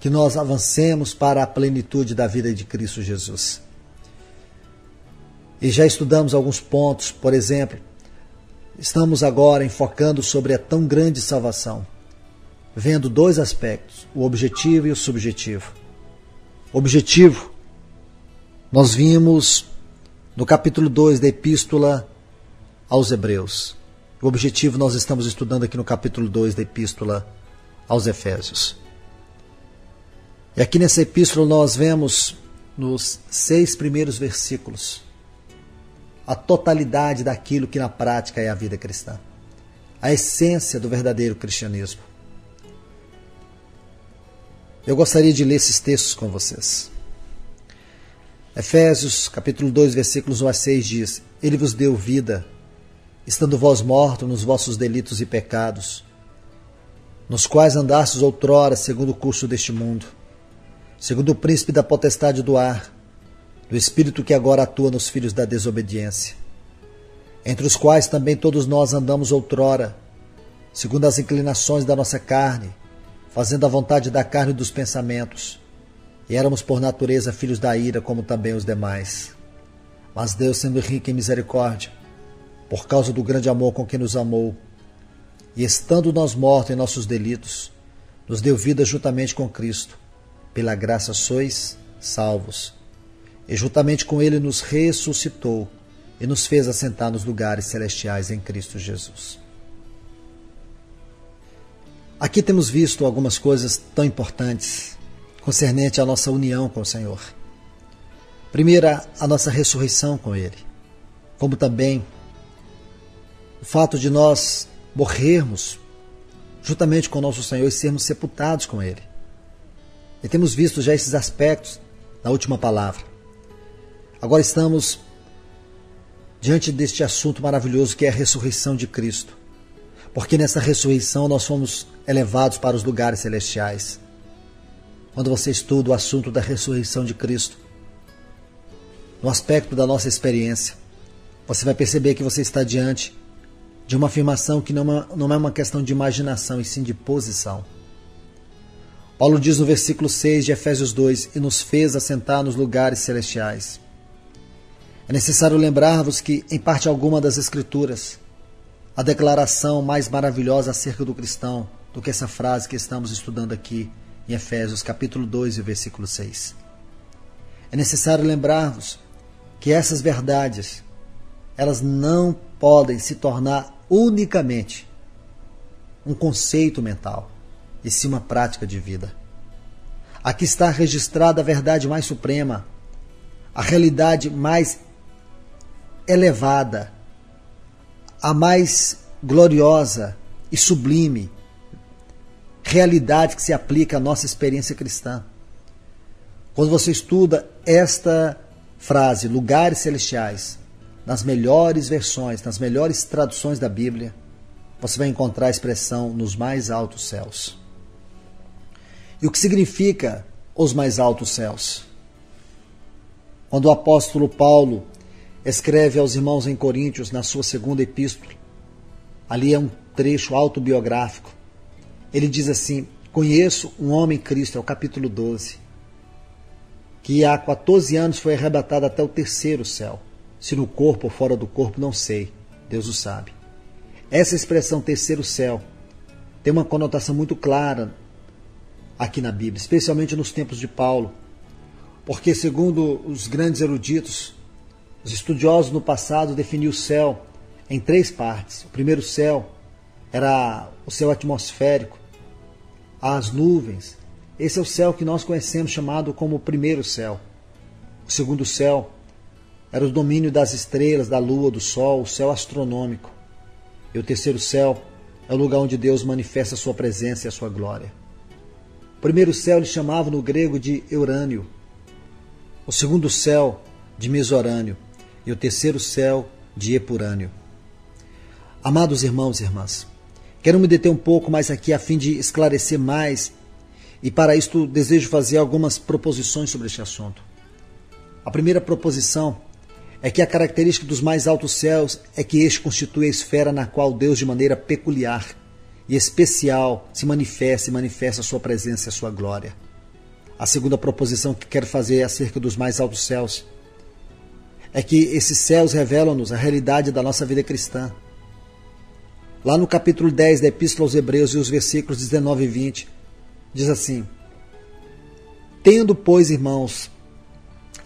que nós avancemos para a plenitude da vida de Cristo Jesus. E já estudamos alguns pontos, por exemplo, estamos agora enfocando sobre a tão grande salvação, vendo dois aspectos, o objetivo e o subjetivo. O objetivo, nós vimos no capítulo 2 da Epístola aos Hebreus. O objetivo nós estamos estudando aqui no capítulo 2 da Epístola aos Efésios. E aqui nessa epístola nós vemos nos 6 primeiros versículos a totalidade daquilo que na prática é a vida cristã. A essência do verdadeiro cristianismo. Eu gostaria de ler esses textos com vocês. Efésios, capítulo 2, versículos 1 a 6 diz: Ele vos deu vida, estando vós mortos nos vossos delitos e pecados, nos quais andastes outrora segundo o curso deste mundo, segundo o príncipe da potestade do ar, do espírito que agora atua nos filhos da desobediência, entre os quais também todos nós andamos outrora, segundo as inclinações da nossa carne, fazendo a vontade da carne e dos pensamentos, e éramos por natureza filhos da ira, como também os demais. Mas Deus, sendo rico em misericórdia, por causa do grande amor com que nos amou, e estando nós mortos em nossos delitos, nos deu vida juntamente com Cristo. Pela graça sois salvos. E juntamente com Ele nos ressuscitou e nos fez assentar nos lugares celestiais em Cristo Jesus. Aqui temos visto algumas coisas tão importantes concernente à nossa união com o Senhor. Primeira, a nossa ressurreição com Ele, como também o fato de nós morrermos juntamente com o nosso Senhor e sermos sepultados com Ele. E temos visto já esses aspectos na última palavra. Agora estamos diante deste assunto maravilhoso que é a ressurreição de Cristo. Porque nessa ressurreição nós fomos elevados para os lugares celestiais. Quando você estuda o assunto da ressurreição de Cristo, no aspecto da nossa experiência, você vai perceber que você está diante de uma afirmação que não é uma questão de imaginação, e sim de posição. Paulo diz no versículo 6 de Efésios 2, e nos fez assentar nos lugares celestiais. É necessário lembrar-vos que, em parte alguma das Escrituras, a declaração mais maravilhosa acerca do cristão do que essa frase que estamos estudando aqui em Efésios capítulo 2 e versículo 6. É necessário lembrar-vos que essas verdades, elas não podem se tornar unicamente um conceito mental, e sim uma prática de vida. Aqui está registrada a verdade mais suprema, a realidade mais elevada, a mais gloriosa e sublime realidade que se aplica à nossa experiência cristã. Quando você estuda esta frase, lugares celestiais, nas melhores versões, nas melhores traduções da Bíblia, você vai encontrar a expressão nos mais altos céus. E o que significa os mais altos céus? Quando o apóstolo Paulo escreve aos irmãos em Coríntios, na sua segunda epístola, ali é um trecho autobiográfico, ele diz assim: conheço um homem Cristo, é o capítulo 12, que há 14 anos foi arrebatado até o terceiro céu. Se no corpo ou fora do corpo, não sei, Deus o sabe. Essa expressão terceiro céu tem uma conotação muito clara aqui na Bíblia, especialmente nos tempos de Paulo, porque segundo os grandes eruditos, os estudiosos no passado definiam o céu em 3 partes. O primeiro céu era o céu atmosférico, as nuvens. Esse é o céu que nós conhecemos, chamado como o primeiro céu. O segundo céu era o domínio das estrelas, da lua, do sol, o céu astronômico. E o terceiro céu é o lugar onde Deus manifesta a sua presença e a sua glória. O primeiro céu eles chamavam no grego de Eurânio, o segundo céu de Mesorânio e o terceiro céu de Epurânio. Amados irmãos e irmãs, quero me deter um pouco mais aqui a fim de esclarecer mais, e para isto desejo fazer algumas proposições sobre este assunto. A primeira proposição é que a característica dos mais altos céus é que este constitui a esfera na qual Deus, de maneira peculiar e especial, se manifesta a sua presença e a sua glória. A segunda proposição que quero fazer acerca dos mais altos céus é que esses céus revelam-nos a realidade da nossa vida cristã. Lá no capítulo 10 da Epístola aos Hebreus e os versículos 19 e 20, diz assim: Tendo, pois, irmãos,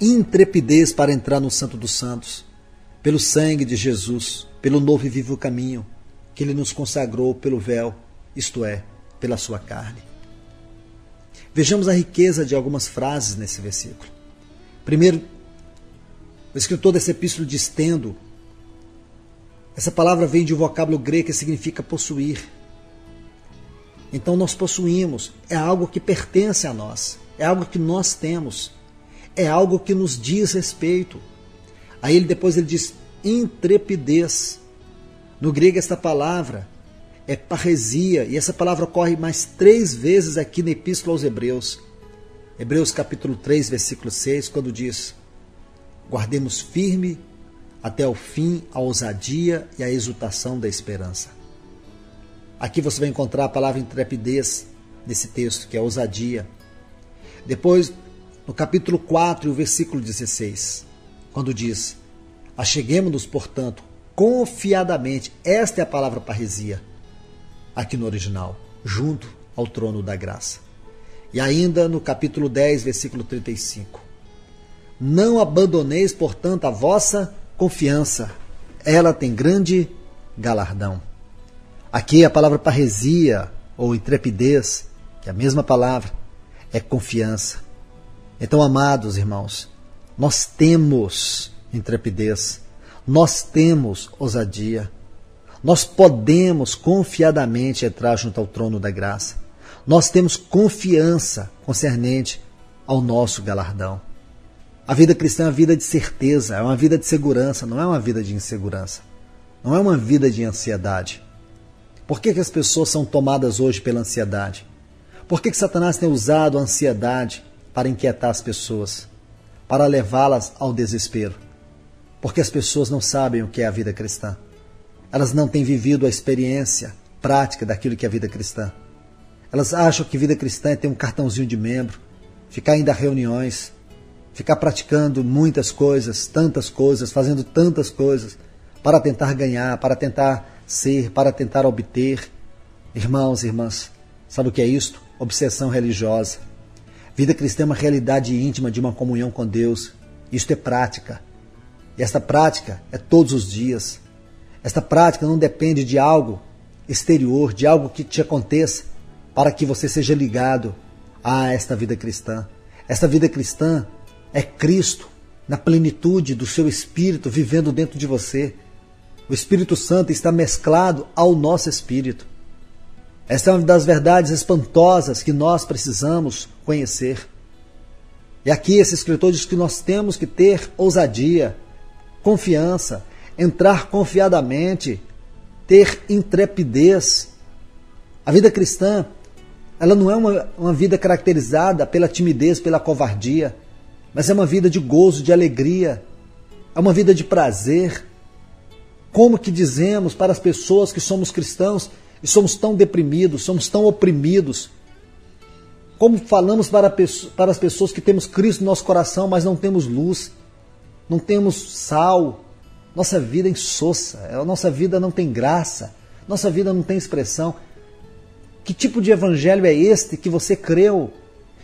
intrepidez para entrar no Santo dos Santos, pelo sangue de Jesus, pelo novo e vivo caminho que Ele nos consagrou pelo véu, isto é, pela sua carne. Vejamos a riqueza de algumas frases nesse versículo. Primeiro, o escritor dessa epístola diz tendo. Essa palavra vem de um vocábulo grego que significa possuir. Então nós possuímos, é algo que pertence a nós, é algo que nós temos, é algo que nos diz respeito. Aí depois ele diz intrepidez. No grego esta palavra é parresia, e essa palavra ocorre mais 3 vezes aqui na Epístola aos Hebreus. Hebreus capítulo 3, versículo 6, quando diz: guardemos firme até o fim a ousadia e a exultação da esperança. Aqui você vai encontrar a palavra intrepidez nesse texto, que é ousadia. Depois, no capítulo 4, o versículo 16, quando diz: acheguemo-nos, portanto, confiadamente, esta é a palavra parresia, aqui no original, junto ao trono da graça. E ainda no capítulo 10, versículo 35, não abandoneis, portanto, a vossa confiança, ela tem grande galardão. Aqui a palavra parresia, ou intrepidez, que é a mesma palavra, é confiança. Então, amados irmãos, nós temos intrepidez, nós temos ousadia, nós podemos confiadamente entrar junto ao trono da graça, nós temos confiança concernente ao nosso galardão. A vida cristã é uma vida de certeza, é uma vida de segurança, não é uma vida de insegurança, não é uma vida de ansiedade. Por que as pessoas são tomadas hoje pela ansiedade? Por que Satanás tem usado a ansiedade para inquietar as pessoas, para levá-las ao desespero? Porque as pessoas não sabem o que é a vida cristã. Elas não têm vivido a experiência prática daquilo que é a vida cristã. Elas acham que vida cristã é ter um cartãozinho de membro, ficar indo a reuniões, ficar praticando muitas coisas, tantas coisas, fazendo tantas coisas, para tentar ganhar, para tentar ser, para tentar obter. Irmãos e irmãs, sabe o que é isto? Obsessão religiosa. Vida cristã é uma realidade íntima de uma comunhão com Deus. Isto é prática. E esta prática é todos os dias. Esta prática não depende de algo exterior, de algo que te aconteça, para que você seja ligado a esta vida cristã. Esta vida cristã é Cristo na plenitude do seu Espírito vivendo dentro de você. O Espírito Santo está mesclado ao nosso espírito. Esta é uma das verdades espantosas que nós precisamos conhecer. E aqui esse escritor diz que nós temos que ter ousadia, confiança, entrar confiadamente, ter intrepidez. A vida cristã, ela não é uma vida caracterizada pela timidez, pela covardia, mas é uma vida de gozo, de alegria, é uma vida de prazer. Como que dizemos para as pessoas que somos cristãos e somos tão deprimidos, somos tão oprimidos? Como falamos para as pessoas que temos Cristo no nosso coração, mas não temos luz, não temos sal, nossa vida é insossa, a nossa vida não tem graça, nossa vida não tem expressão. Que tipo de evangelho é este que você creu?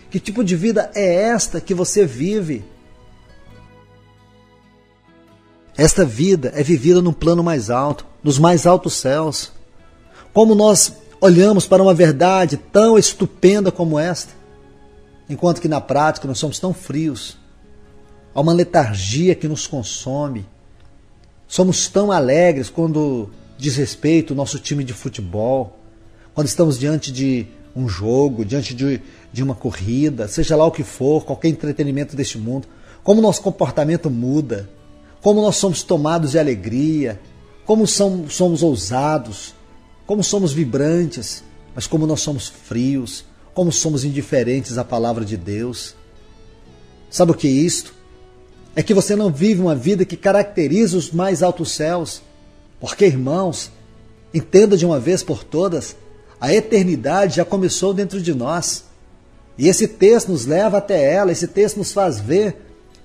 Que tipo de vida é esta que você vive? Esta vida é vivida num plano mais alto, nos mais altos céus. Como nós olhamos para uma verdade tão estupenda como esta, enquanto que na prática nós somos tão frios, há uma letargia que nos consome. Somos tão alegres quando diz respeito ao nosso time de futebol, quando estamos diante de um jogo, diante de uma corrida, seja lá o que for, qualquer entretenimento deste mundo, como nosso comportamento muda, como nós somos tomados de alegria, como somos ousados, como somos vibrantes, mas como nós somos frios, como somos indiferentes à palavra de Deus. Sabe o que é isto? É que você não vive uma vida que caracteriza os mais altos céus. Porque, irmãos, entenda de uma vez por todas, a eternidade já começou dentro de nós. E esse texto nos leva até ela, esse texto nos faz ver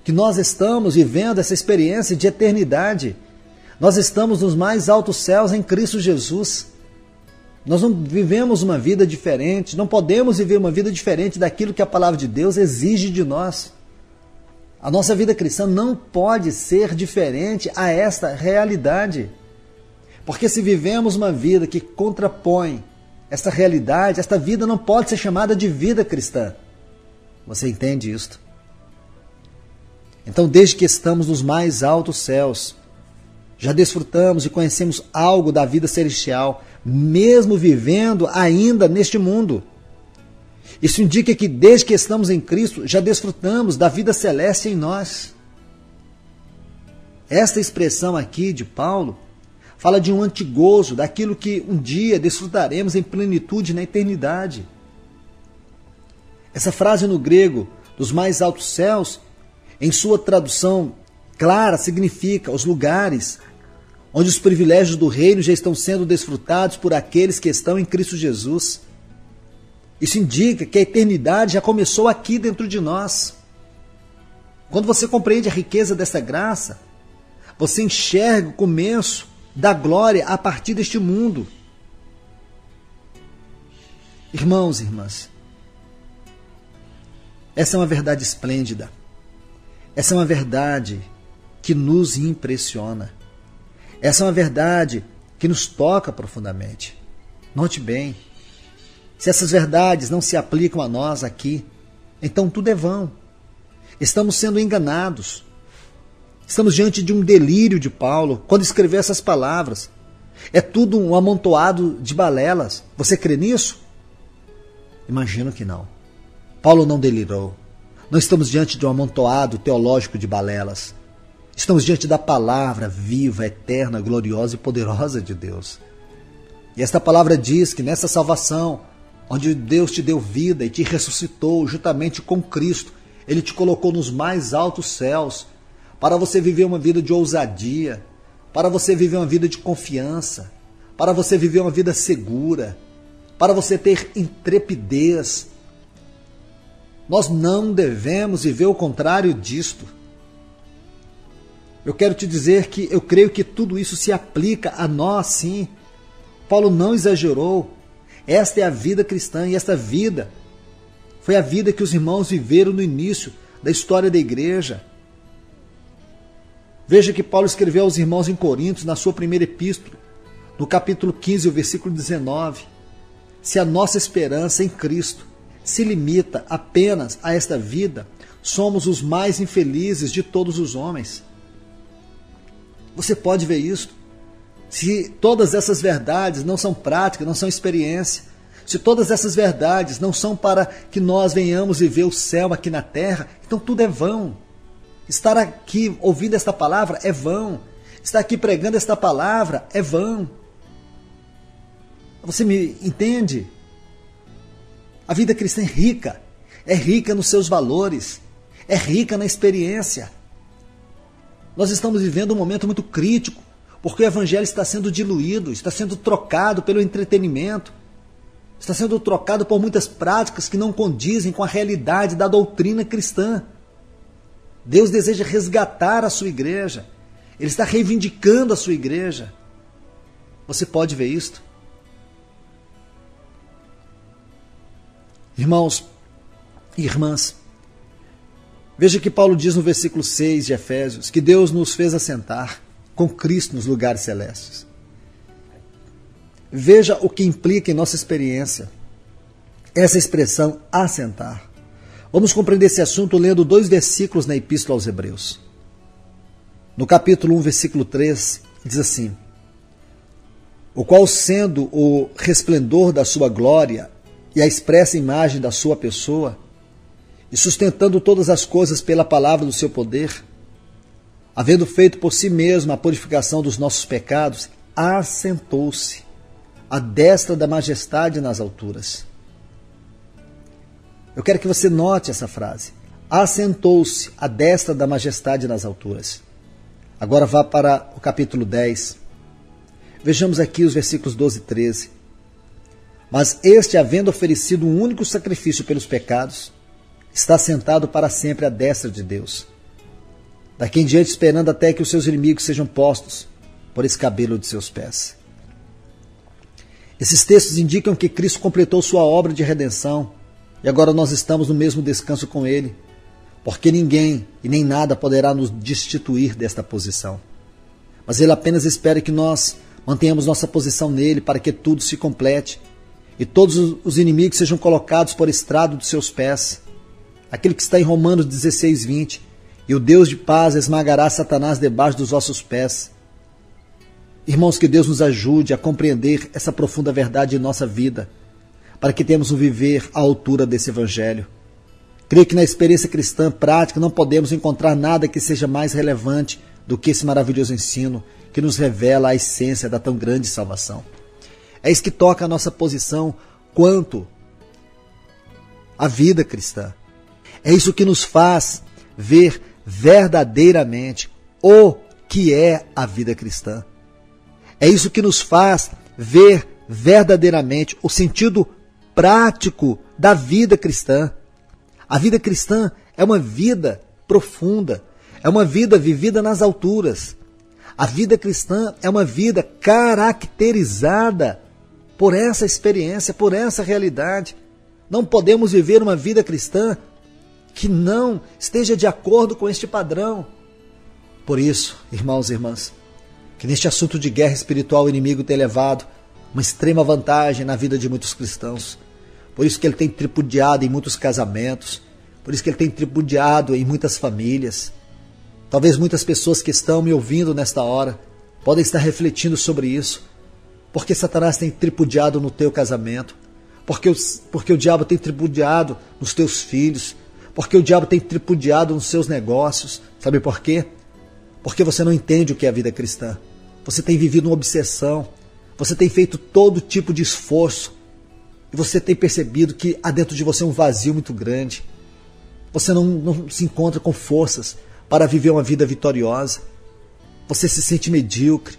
que nós estamos vivendo essa experiência de eternidade. Nós estamos nos mais altos céus em Cristo Jesus. Nós não vivemos uma vida diferente, não podemos viver uma vida diferente daquilo que a palavra de Deus exige de nós. A nossa vida cristã não pode ser diferente a esta realidade. Porque se vivemos uma vida que contrapõe esta realidade, esta vida não pode ser chamada de vida cristã. Você entende isto? Então, desde que estamos nos mais altos céus, já desfrutamos e conhecemos algo da vida celestial, mesmo vivendo ainda neste mundo. Isso indica que desde que estamos em Cristo, já desfrutamos da vida celeste em nós. Esta expressão aqui de Paulo fala de um antegozo, daquilo que um dia desfrutaremos em plenitude na eternidade. Essa frase no grego, dos mais altos céus, em sua tradução clara, significa os lugares onde os privilégios do reino já estão sendo desfrutados por aqueles que estão em Cristo Jesus. Isso indica que a eternidade já começou aqui dentro de nós. Quando você compreende a riqueza dessa graça, você enxerga o começo da glória a partir deste mundo. Irmãos e irmãs, essa é uma verdade esplêndida. Essa é uma verdade que nos impressiona. Essa é uma verdade que nos toca profundamente. Note bem, se essas verdades não se aplicam a nós aqui, então tudo é vão. Estamos sendo enganados. Estamos diante de um delírio de Paulo quando escreveu essas palavras. É tudo um amontoado de balelas. Você crê nisso? Imagino que não. Paulo não delirou. Não estamos diante de um amontoado teológico de balelas. Estamos diante da palavra viva, eterna, gloriosa e poderosa de Deus. E esta palavra diz que nessa salvação, onde Deus te deu vida e te ressuscitou juntamente com Cristo, Ele te colocou nos mais altos céus, para você viver uma vida de ousadia, para você viver uma vida de confiança, para você viver uma vida segura, para você ter intrepidez. Nós não devemos viver o contrário disto. Eu quero te dizer que eu creio que tudo isso se aplica a nós, sim. Paulo não exagerou. Esta é a vida cristã e esta vida foi a vida que os irmãos viveram no início da história da igreja. Veja que Paulo escreveu aos irmãos em Coríntios, na sua primeira epístola, no capítulo 15, o versículo 19. Se a nossa esperança em Cristo se limita apenas a esta vida, somos os mais infelizes de todos os homens. Você pode ver isso. Se todas essas verdades não são práticas, não são experiência, se todas essas verdades não são para que nós venhamos viver o céu aqui na terra, então tudo é vão. Estar aqui ouvindo esta palavra é vão. Estar aqui pregando esta palavra é vão. Você me entende? A vida cristã é rica nos seus valores, é rica na experiência. Nós estamos vivendo um momento muito crítico, porque o evangelho está sendo diluído, está sendo trocado pelo entretenimento, está sendo trocado por muitas práticas que não condizem com a realidade da doutrina cristã. Deus deseja resgatar a sua igreja, Ele está reivindicando a sua igreja. Você pode ver isto? Irmãos e irmãs, veja que Paulo diz no versículo 6 de Efésios, que Deus nos fez assentar com Cristo nos lugares celestes. Veja o que implica em nossa experiência essa expressão assentar. Vamos compreender esse assunto lendo 2 versículos na Epístola aos Hebreus. No capítulo 1, versículo 3, diz assim: o qual, sendo o resplendor da sua glória e a expressa imagem da sua pessoa, e sustentando todas as coisas pela palavra do seu poder, havendo feito por si mesmo a purificação dos nossos pecados, assentou-se à destra da majestade nas alturas. Eu quero que você note essa frase. Assentou-se à destra da majestade nas alturas. Agora vá para o capítulo 10. Vejamos aqui os versículos 12 e 13. Mas este, havendo oferecido um único sacrifício pelos pecados, está sentado para sempre à destra de Deus. Daqui em diante esperando até que os seus inimigos sejam postos por escabelo de seus pés. Esses textos indicam que Cristo completou sua obra de redenção e agora nós estamos no mesmo descanso com Ele, porque ninguém e nem nada poderá nos destituir desta posição. Mas Ele apenas espera que nós mantenhamos nossa posição nele para que tudo se complete e todos os inimigos sejam colocados por estrado dos seus pés. Aquele que está em Romanos 16, 20, e o Deus de paz esmagará Satanás debaixo dos vossos pés. Irmãos, que Deus nos ajude a compreender essa profunda verdade em nossa vida, para que tenhamos um viver à altura desse evangelho. Creio que na experiência cristã prática não podemos encontrar nada que seja mais relevante do que esse maravilhoso ensino que nos revela a essência da tão grande salvação. É isso que toca a nossa posição quanto à vida cristã. É isso que nos faz ver verdadeiramente o que é a vida cristã. É isso que nos faz ver verdadeiramente o sentido prático da vida cristã. A vida cristã é uma vida profunda, é uma vida vivida nas alturas. A vida cristã é uma vida caracterizada por essa experiência, por essa realidade. Não podemos viver uma vida cristã que não esteja de acordo com este padrão. Por isso, irmãos e irmãs, que neste assunto de guerra espiritual o inimigo tem levado uma extrema vantagem na vida de muitos cristãos. Por isso que ele tem tripudiado em muitos casamentos, por isso que ele tem tripudiado em muitas famílias. Talvez muitas pessoas que estão me ouvindo nesta hora podem estar refletindo sobre isso. Porque Satanás tem tripudiado no teu casamento, porque o diabo tem tripudiado nos teus filhos, porque o diabo tem tripudiado nos seus negócios. Sabe por quê? Porque você não entende o que é a vida cristã. Você tem vivido uma obsessão, você tem feito todo tipo de esforço, e você tem percebido que há dentro de você um vazio muito grande. Você não se encontra com forças para viver uma vida vitoriosa. Você se sente medíocre,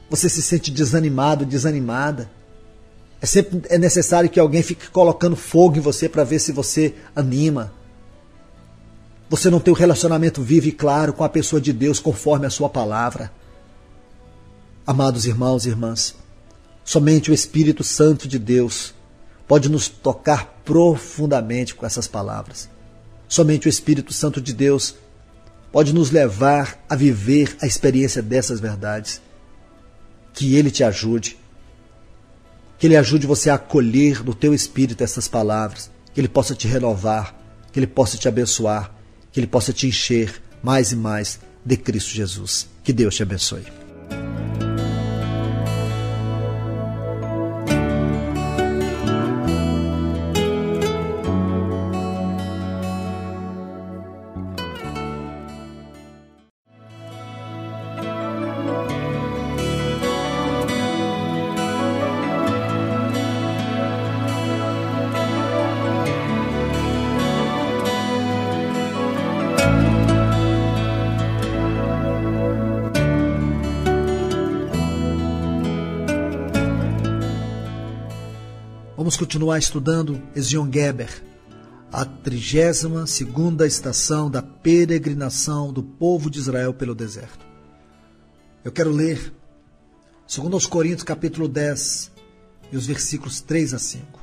você se sente desanimado, desanimada. É necessário que alguém fique colocando fogo em você para ver se você anima. Você não tem um relacionamento vivo e claro com a pessoa de Deus conforme a sua palavra. Amados irmãos e irmãs, somente o Espírito Santo de Deus pode nos tocar profundamente com essas palavras. Somente o Espírito Santo de Deus pode nos levar a viver a experiência dessas verdades. Que Ele te ajude. Que Ele ajude você a acolher no teu espírito essas palavras. Que Ele possa te renovar. Que Ele possa te abençoar. Que Ele possa te encher mais e mais de Cristo Jesus. Que Deus te abençoe. Vamos continuar estudando Ezion Geber, a 32ª estação da peregrinação do povo de Israel pelo deserto. Eu quero ler 2 Coríntios capítulo 10 e os versículos 3 a 5.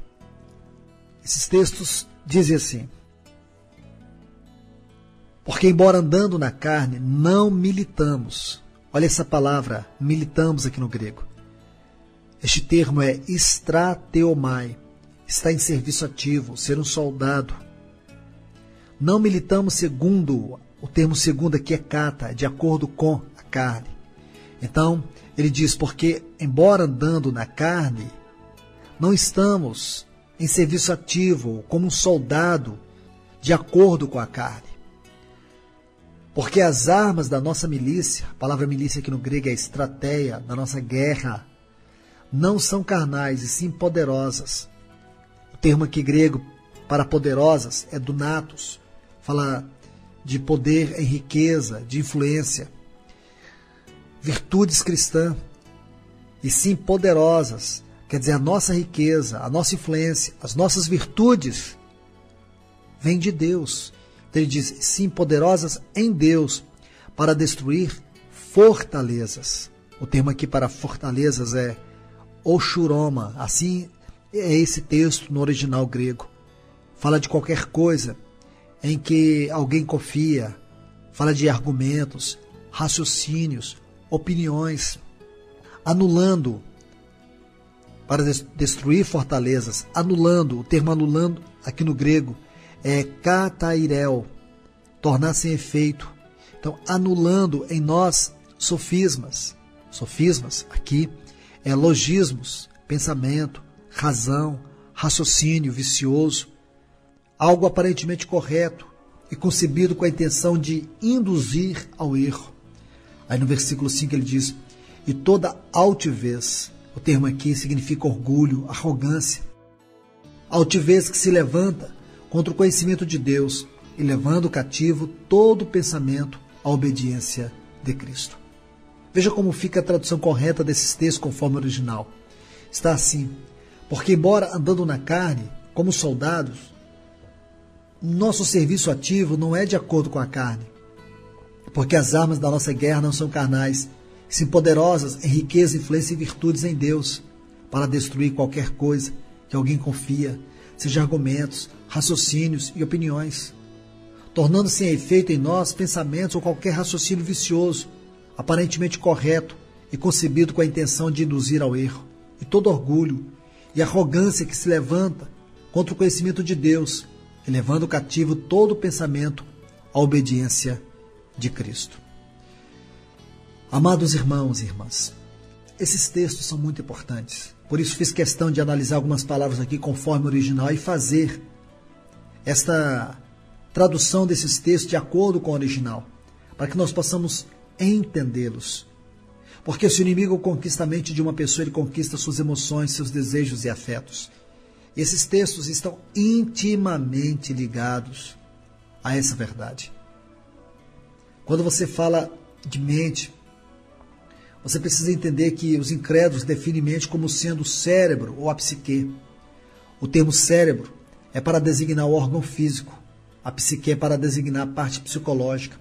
Esses textos dizem assim: porque embora andando na carne, não militamos. Olha essa palavra, militamos aqui no grego. Este termo é strateomai, está em serviço ativo, ser um soldado. Não militamos segundo, o termo segundo aqui é kata, de acordo com a carne. Então, ele diz, porque, embora andando na carne, não estamos em serviço ativo, como um soldado, de acordo com a carne. Porque as armas da nossa milícia, a palavra milícia aqui no grego é estratégia, da nossa guerra, não são carnais e sim poderosas. O termo aqui grego para poderosas é dunatos, fala de poder em riqueza, de influência, virtudes cristãs, e sim poderosas, quer dizer, a nossa riqueza, a nossa influência, as nossas virtudes vêm de Deus. Então ele diz, sim, poderosas em Deus para destruir fortalezas. O termo aqui para fortalezas é oshuroma, assim é esse texto no original grego. Fala de qualquer coisa em que alguém confia, fala de argumentos, raciocínios, opiniões, anulando, para destruir fortalezas, anulando, o termo anulando aqui no grego é katairel, tornar sem efeito. Então, anulando em nós sofismas. Sofismas aqui é logismos, pensamento, razão, raciocínio vicioso, algo aparentemente correto e concebido com a intenção de induzir ao erro. Aí no versículo 5 ele diz, e toda altivez, o termo aqui significa orgulho, arrogância, altivez que se levanta contra o conhecimento de Deus e levando cativo todo pensamento à obediência de Cristo. Veja como fica a tradução correta desses textos conforme o original. Está assim, porque embora andando na carne, como soldados, nosso serviço ativo não é de acordo com a carne, porque as armas da nossa guerra não são carnais, sim poderosas em riqueza, influência e virtudes em Deus, para destruir qualquer coisa que alguém confia, seja argumentos, raciocínios e opiniões, tornando sem efeito em nós pensamentos ou qualquer raciocínio vicioso, aparentemente correto e concebido com a intenção de induzir ao erro, e todo orgulho e arrogância que se levanta contra o conhecimento de Deus, e levando cativo todo pensamento à obediência de Cristo. Amados irmãos e irmãs, esses textos são muito importantes. Por isso fiz questão de analisar algumas palavras aqui conforme o original e fazer esta tradução desses textos de acordo com o original, para que nós possamos entendê-los. Porque se o inimigo conquista a mente de uma pessoa, ele conquista suas emoções, seus desejos e afetos. E esses textos estão intimamente ligados a essa verdade. Quando você fala de mente, você precisa entender que os incrédulos definem mente como sendo o cérebro ou a psique. O termo cérebro é para designar o órgão físico, a psique é para designar a parte psicológica.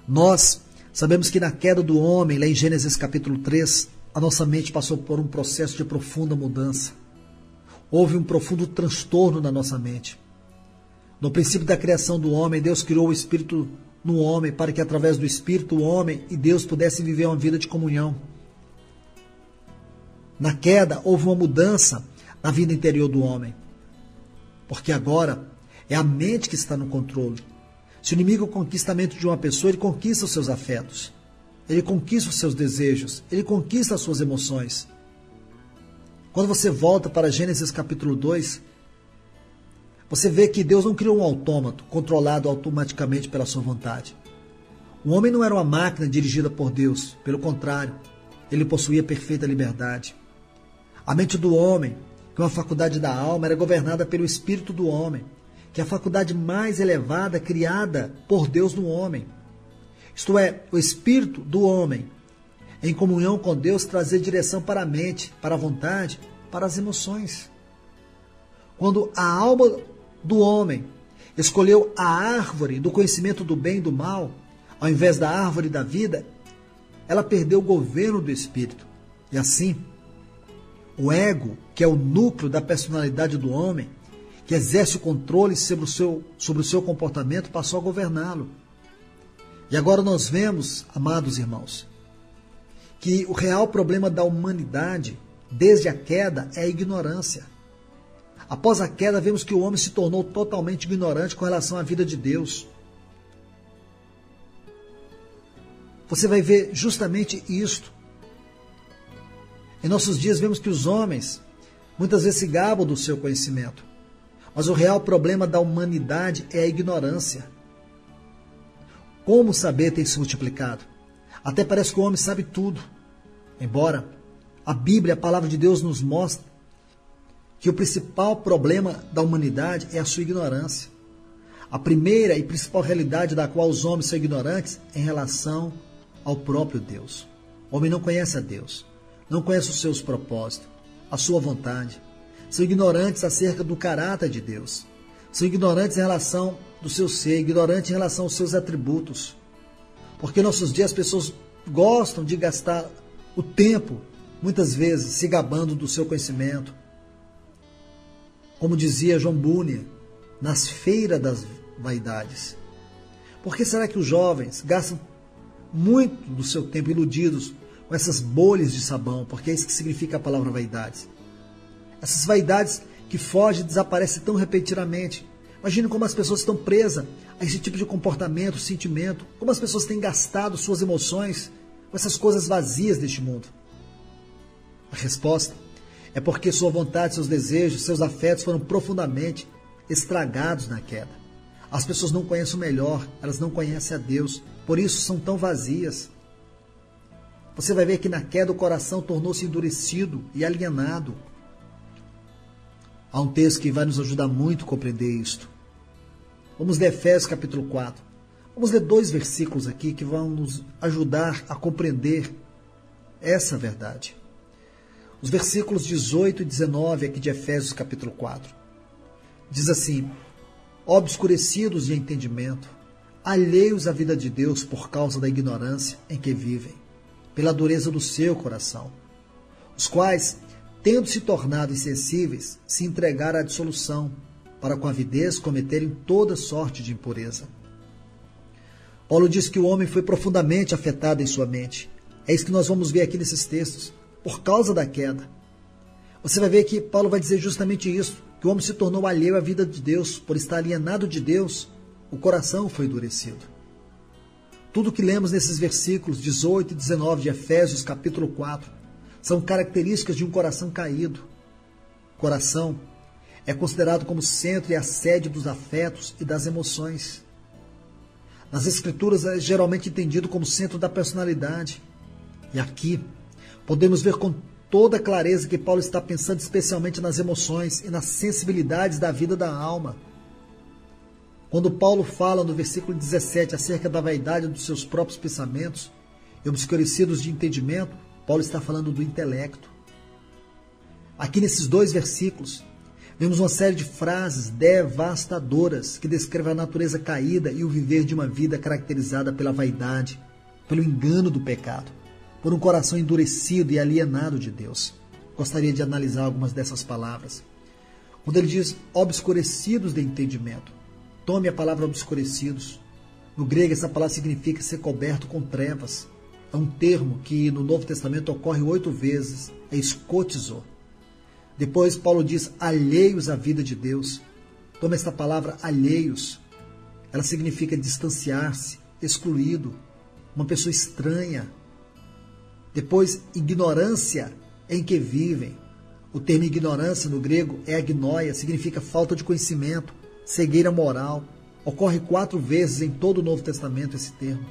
Nós sabemos que na queda do homem, lá em Gênesis capítulo 3, a nossa mente passou por um processo de profunda mudança. Houve um profundo transtorno na nossa mente. No princípio da criação do homem, Deus criou o Espírito no homem para que através do Espírito o homem e Deus pudessem viver uma vida de comunhão. Na queda houve uma mudança na vida interior do homem, porque agora é a mente que está no controle. Se o inimigo conquista a mente de uma pessoa, ele conquista os seus afetos, ele conquista os seus desejos, ele conquista as suas emoções. Quando você volta para Gênesis capítulo 2, você vê que Deus não criou um autômato controlado automaticamente pela sua vontade. O homem não era uma máquina dirigida por Deus, pelo contrário, ele possuía perfeita liberdade. A mente do homem, que é uma faculdade da alma, era governada pelo espírito do homem, que é a faculdade mais elevada criada por Deus no homem. Isto é, o espírito do homem, em comunhão com Deus, trazer direção para a mente, para a vontade, para as emoções. Quando a alma do homem escolheu a árvore do conhecimento do bem e do mal, ao invés da árvore da vida, ela perdeu o governo do espírito. E assim, o ego, que é o núcleo da personalidade do homem, que exerce o controle sobre o seu comportamento, passou a governá-lo. E agora nós vemos, amados irmãos, que o real problema da humanidade, desde a queda, é a ignorância. Após a queda, vemos que o homem se tornou totalmente ignorante com relação à vida de Deus. Você vai ver justamente isto. Em nossos dias, vemos que os homens muitas vezes se gabam do seu conhecimento. Mas o real problema da humanidade é a ignorância. Como saber tem se multiplicado? Até parece que o homem sabe tudo. Embora a Bíblia, a palavra de Deus, nos mostra que o principal problema da humanidade é a sua ignorância. A primeira e principal realidade da qual os homens são ignorantes é em relação ao próprio Deus. O homem não conhece a Deus, não conhece os seus propósitos, a sua vontade. São ignorantes acerca do caráter de Deus. São ignorantes em relação do seu ser, ignorantes em relação aos seus atributos. Porque em nossos dias as pessoas gostam de gastar o tempo, muitas vezes, se gabando do seu conhecimento. Como dizia John Bunyan, nas feiras das vaidades. Por que será que os jovens gastam muito do seu tempo iludidos com essas bolhas de sabão? Porque é isso que significa a palavra vaidades. Essas vaidades que fogem e desaparecem tão repentinamente. Imagine como as pessoas estão presas a esse tipo de comportamento, sentimento, como as pessoas têm gastado suas emoções com essas coisas vazias deste mundo. A resposta é porque sua vontade, seus desejos, seus afetos foram profundamente estragados na queda. As pessoas não conhecem o melhor, elas não conhecem a Deus, por isso são tão vazias. Você vai ver que na queda o coração tornou-se endurecido e alienado. Há um texto que vai nos ajudar muito a compreender isto. Vamos ler Efésios capítulo 4. Vamos ler 2 versículos aqui que vão nos ajudar a compreender essa verdade. Os versículos 18 e 19 aqui de Efésios capítulo 4. Diz assim: obscurecidos de entendimento, alheios à vida de Deus por causa da ignorância em que vivem, pela dureza do seu coração, os quais, tendo se tornado insensíveis, se entregaram à dissolução, para com avidez cometerem toda sorte de impureza. Paulo diz que o homem foi profundamente afetado em sua mente. É isso que nós vamos ver aqui nesses textos, por causa da queda. Você vai ver que Paulo vai dizer justamente isso, que o homem se tornou alheio à vida de Deus, por estar alienado de Deus, o coração foi endurecido. Tudo que lemos nesses versículos 18 e 19 de Efésios capítulo 4 são características de um coração caído. O coração é considerado como centro e a sede dos afetos e das emoções. Nas Escrituras é geralmente entendido como centro da personalidade. E aqui podemos ver com toda clareza que Paulo está pensando especialmente nas emoções e nas sensibilidades da vida da alma. Quando Paulo fala no versículo 17 acerca da vaidade dos seus próprios pensamentos e obscurecidos de entendimento, Paulo está falando do intelecto. Aqui nesses 2 versículos, vemos uma série de frases devastadoras que descrevem a natureza caída e o viver de uma vida caracterizada pela vaidade, pelo engano do pecado, por um coração endurecido e alienado de Deus. Gostaria de analisar algumas dessas palavras. Quando ele diz obscurecidos de entendimento, tome a palavra obscurecidos. No grego, essa palavra significa ser coberto com trevas. É um termo que no Novo Testamento ocorre 8 vezes, é escotizo. Depois, Paulo diz alheios à vida de Deus. Toma esta palavra alheios. Ela significa distanciar-se, excluído, uma pessoa estranha. Depois, ignorância em que vivem. O termo ignorância no grego é agnoia, significa falta de conhecimento, cegueira moral. Ocorre 4 vezes em todo o Novo Testamento esse termo.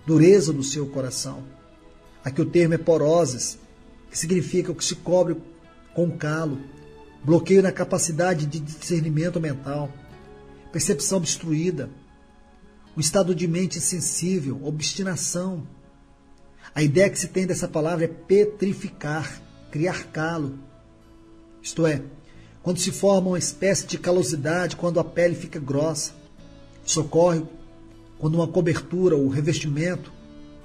Dureza do seu coração. Aqui o termo é poroses, que significa o que se cobre com calo, bloqueio na capacidade de discernimento mental, percepção obstruída, um estado de mente insensível, obstinação. A ideia que se tem dessa palavra é petrificar, criar calo. Isto é, quando se forma uma espécie de calosidade, quando a pele fica grossa. Isso ocorre quando uma cobertura ou revestimento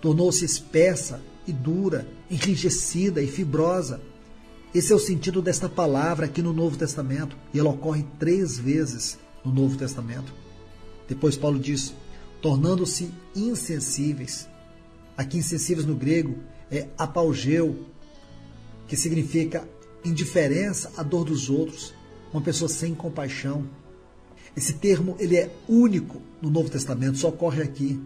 tornou-se espessa e dura, enrijecida e fibrosa. Esse é o sentido desta palavra aqui no Novo Testamento, e ela ocorre 3 vezes no Novo Testamento. Depois Paulo diz, tornando-se insensíveis. Aqui insensíveis no grego é apaugeu, que significa indiferença à dor dos outros, uma pessoa sem compaixão. Esse termo ele é único no Novo Testamento, só ocorre aqui.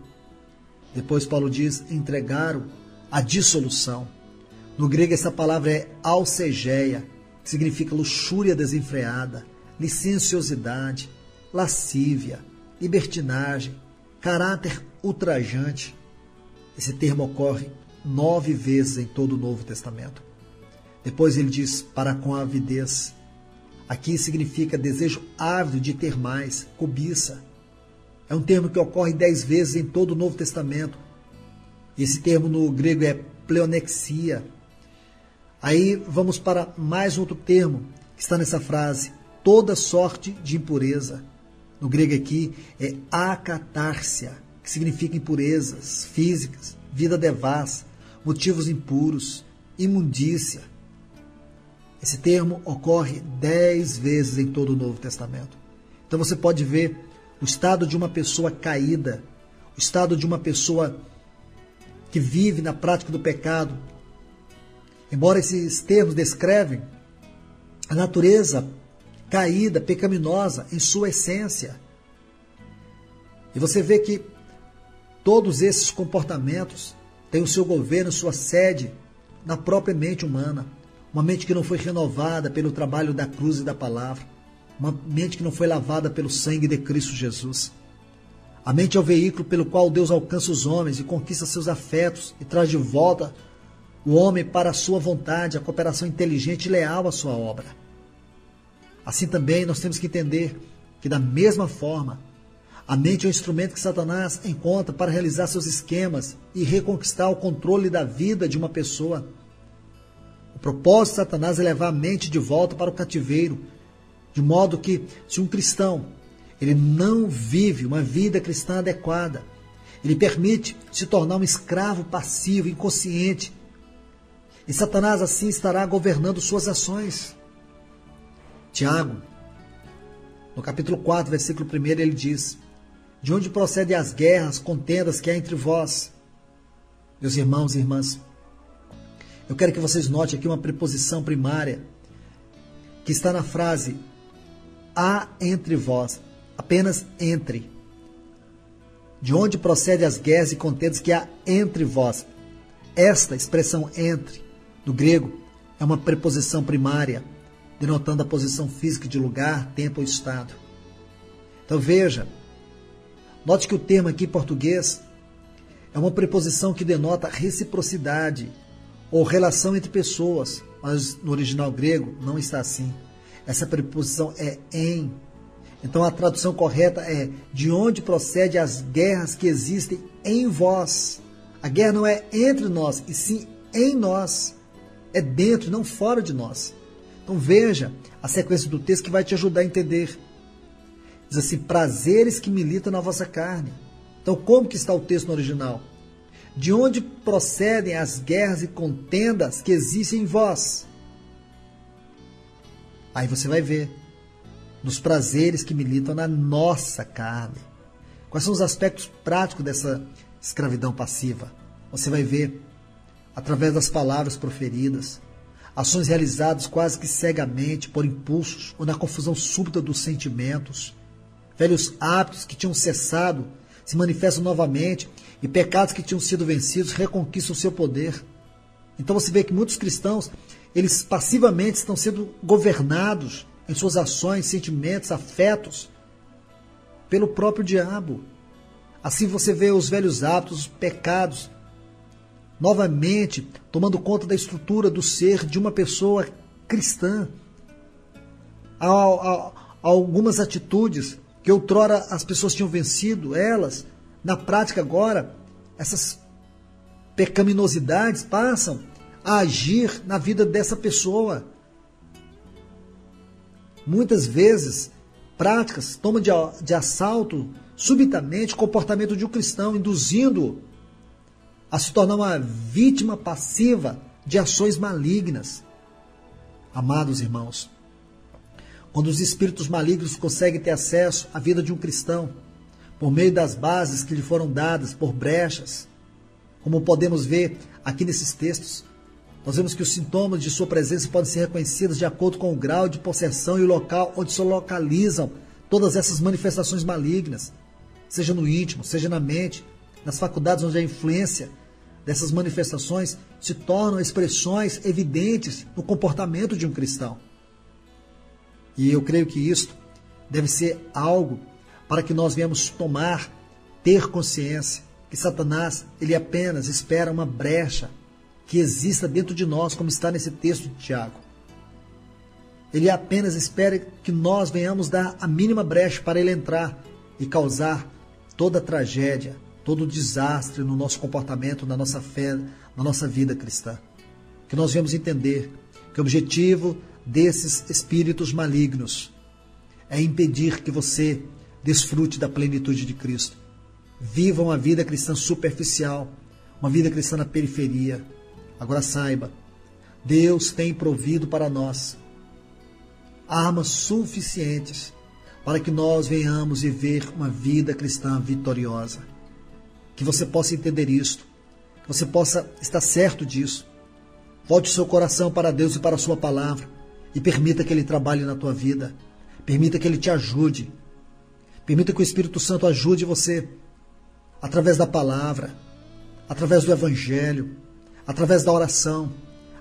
Depois Paulo diz, entregaram a dissolução. No grego essa palavra é alcegeia, que significa luxúria desenfreada, licenciosidade, lascívia, libertinagem, caráter ultrajante. Esse termo ocorre 9 vezes em todo o Novo Testamento. Depois ele diz, para com a avidez. Aqui significa desejo ávido de ter mais, cobiça. É um termo que ocorre 10 vezes em todo o Novo Testamento. Esse termo no grego é pleonexia. Aí vamos para mais outro termo que está nessa frase, toda sorte de impureza. No grego aqui é acatársia, que significa impurezas físicas, vida devassa, motivos impuros, imundícia. Esse termo ocorre 10 vezes em todo o Novo Testamento. Então você pode ver o estado de uma pessoa caída, o estado de uma pessoa que vive na prática do pecado. Embora esses termos descrevem a natureza caída, pecaminosa em sua essência. E você vê que todos esses comportamentos têm o seu governo, sua sede na própria mente humana. Uma mente que não foi renovada pelo trabalho da cruz e da palavra. Uma mente que não foi lavada pelo sangue de Cristo Jesus. A mente é o veículo pelo qual Deus alcança os homens e conquista seus afetos e traz de volta o homem para a sua vontade, a cooperação inteligente e leal à sua obra. Assim também nós temos que entender que da mesma forma, a mente é o instrumento que Satanás encontra para realizar seus esquemas e reconquistar o controle da vida de uma pessoa. O propósito de Satanás é levar a mente de volta para o cativeiro, de modo que, se um cristão ele não vive uma vida cristã adequada, ele permite se tornar um escravo passivo, inconsciente, e Satanás assim estará governando suas ações. Tiago, no capítulo 4, versículo 1, ele diz, de onde procedem as guerras, contendas que há entre vós? Meus irmãos e irmãs, eu quero que vocês notem aqui uma preposição primária que está na frase há entre vós, apenas entre. De onde procedem as guerras e contendas que há entre vós? Esta expressão entre, do grego, é uma preposição primária, denotando a posição física de lugar, tempo ou estado. Então veja, note que o termo aqui em português é uma preposição que denota reciprocidade ou relação entre pessoas, mas no original grego não está assim. Essa preposição é em. Então a tradução correta é de onde procedem as guerras que existem em vós. A guerra não é entre nós, e sim em nós. É dentro, não fora de nós. Então veja a sequência do texto que vai te ajudar a entender. Diz assim, prazeres que militam na vossa carne. Então como que está o texto no original? De onde procedem as guerras e contendas que existem em vós? Aí você vai ver, nos prazeres que militam na nossa carne. Quais são os aspectos práticos dessa escravidão passiva? Você vai ver através das palavras proferidas, ações realizadas quase que cegamente por impulsos ou na confusão súbita dos sentimentos, velhos hábitos que tinham cessado se manifestam novamente e pecados que tinham sido vencidos reconquistam o seu poder. Então você vê que muitos cristãos, eles passivamente estão sendo governados em suas ações, sentimentos, afetos pelo próprio diabo. Assim você vê os velhos hábitos, os pecados, novamente tomando conta da estrutura do ser de uma pessoa cristã. Há algumas atitudes que outrora as pessoas tinham vencido, elas, na prática agora, essas pecaminosidades passam a agir na vida dessa pessoa. Muitas vezes, práticas tomam de assalto subitamente o comportamento de um cristão, induzindo-o a se tornar uma vítima passiva de ações malignas. Amados irmãos, quando os espíritos malignos conseguem ter acesso à vida de um cristão, por meio das bases que lhe foram dadas por brechas, como podemos ver aqui nesses textos, Nós vemos que os sintomas de sua presença podem ser reconhecidos de acordo com o grau de possessão e o local onde se localizam todas essas manifestações malignas, seja no íntimo, seja na mente, nas faculdades onde a influência dessas manifestações se tornam expressões evidentes no comportamento de um cristão. E eu creio que isto deve ser algo para que nós venhamos ter consciência que Satanás, ele apenas espera uma brecha que exista dentro de nós, como está nesse texto de Tiago. Ele apenas espera que nós venhamos dar a mínima brecha para ele entrar e causar toda a tragédia, todo o desastre no nosso comportamento, na nossa fé, na nossa vida cristã. Que nós venhamos entender que o objetivo desses espíritos malignos é impedir que você desfrute da plenitude de Cristo. Viva uma vida cristã superficial, uma vida cristã na periferia. Agora saiba, Deus tem provido para nós armas suficientes para que nós venhamos viver uma vida cristã vitoriosa. Que você possa entender isto, que você possa estar certo disso. Volte o seu coração para Deus e para a sua palavra e permita que Ele trabalhe na tua vida. Permita que Ele te ajude. Permita que o Espírito Santo ajude você através da palavra, através do Evangelho, através da oração,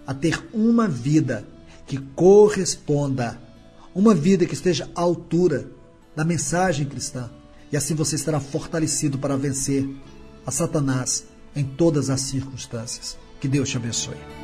a ter uma vida que corresponda, uma vida que esteja à altura da mensagem cristã. E assim você estará fortalecido para vencer a Satanás em todas as circunstâncias. Que Deus te abençoe.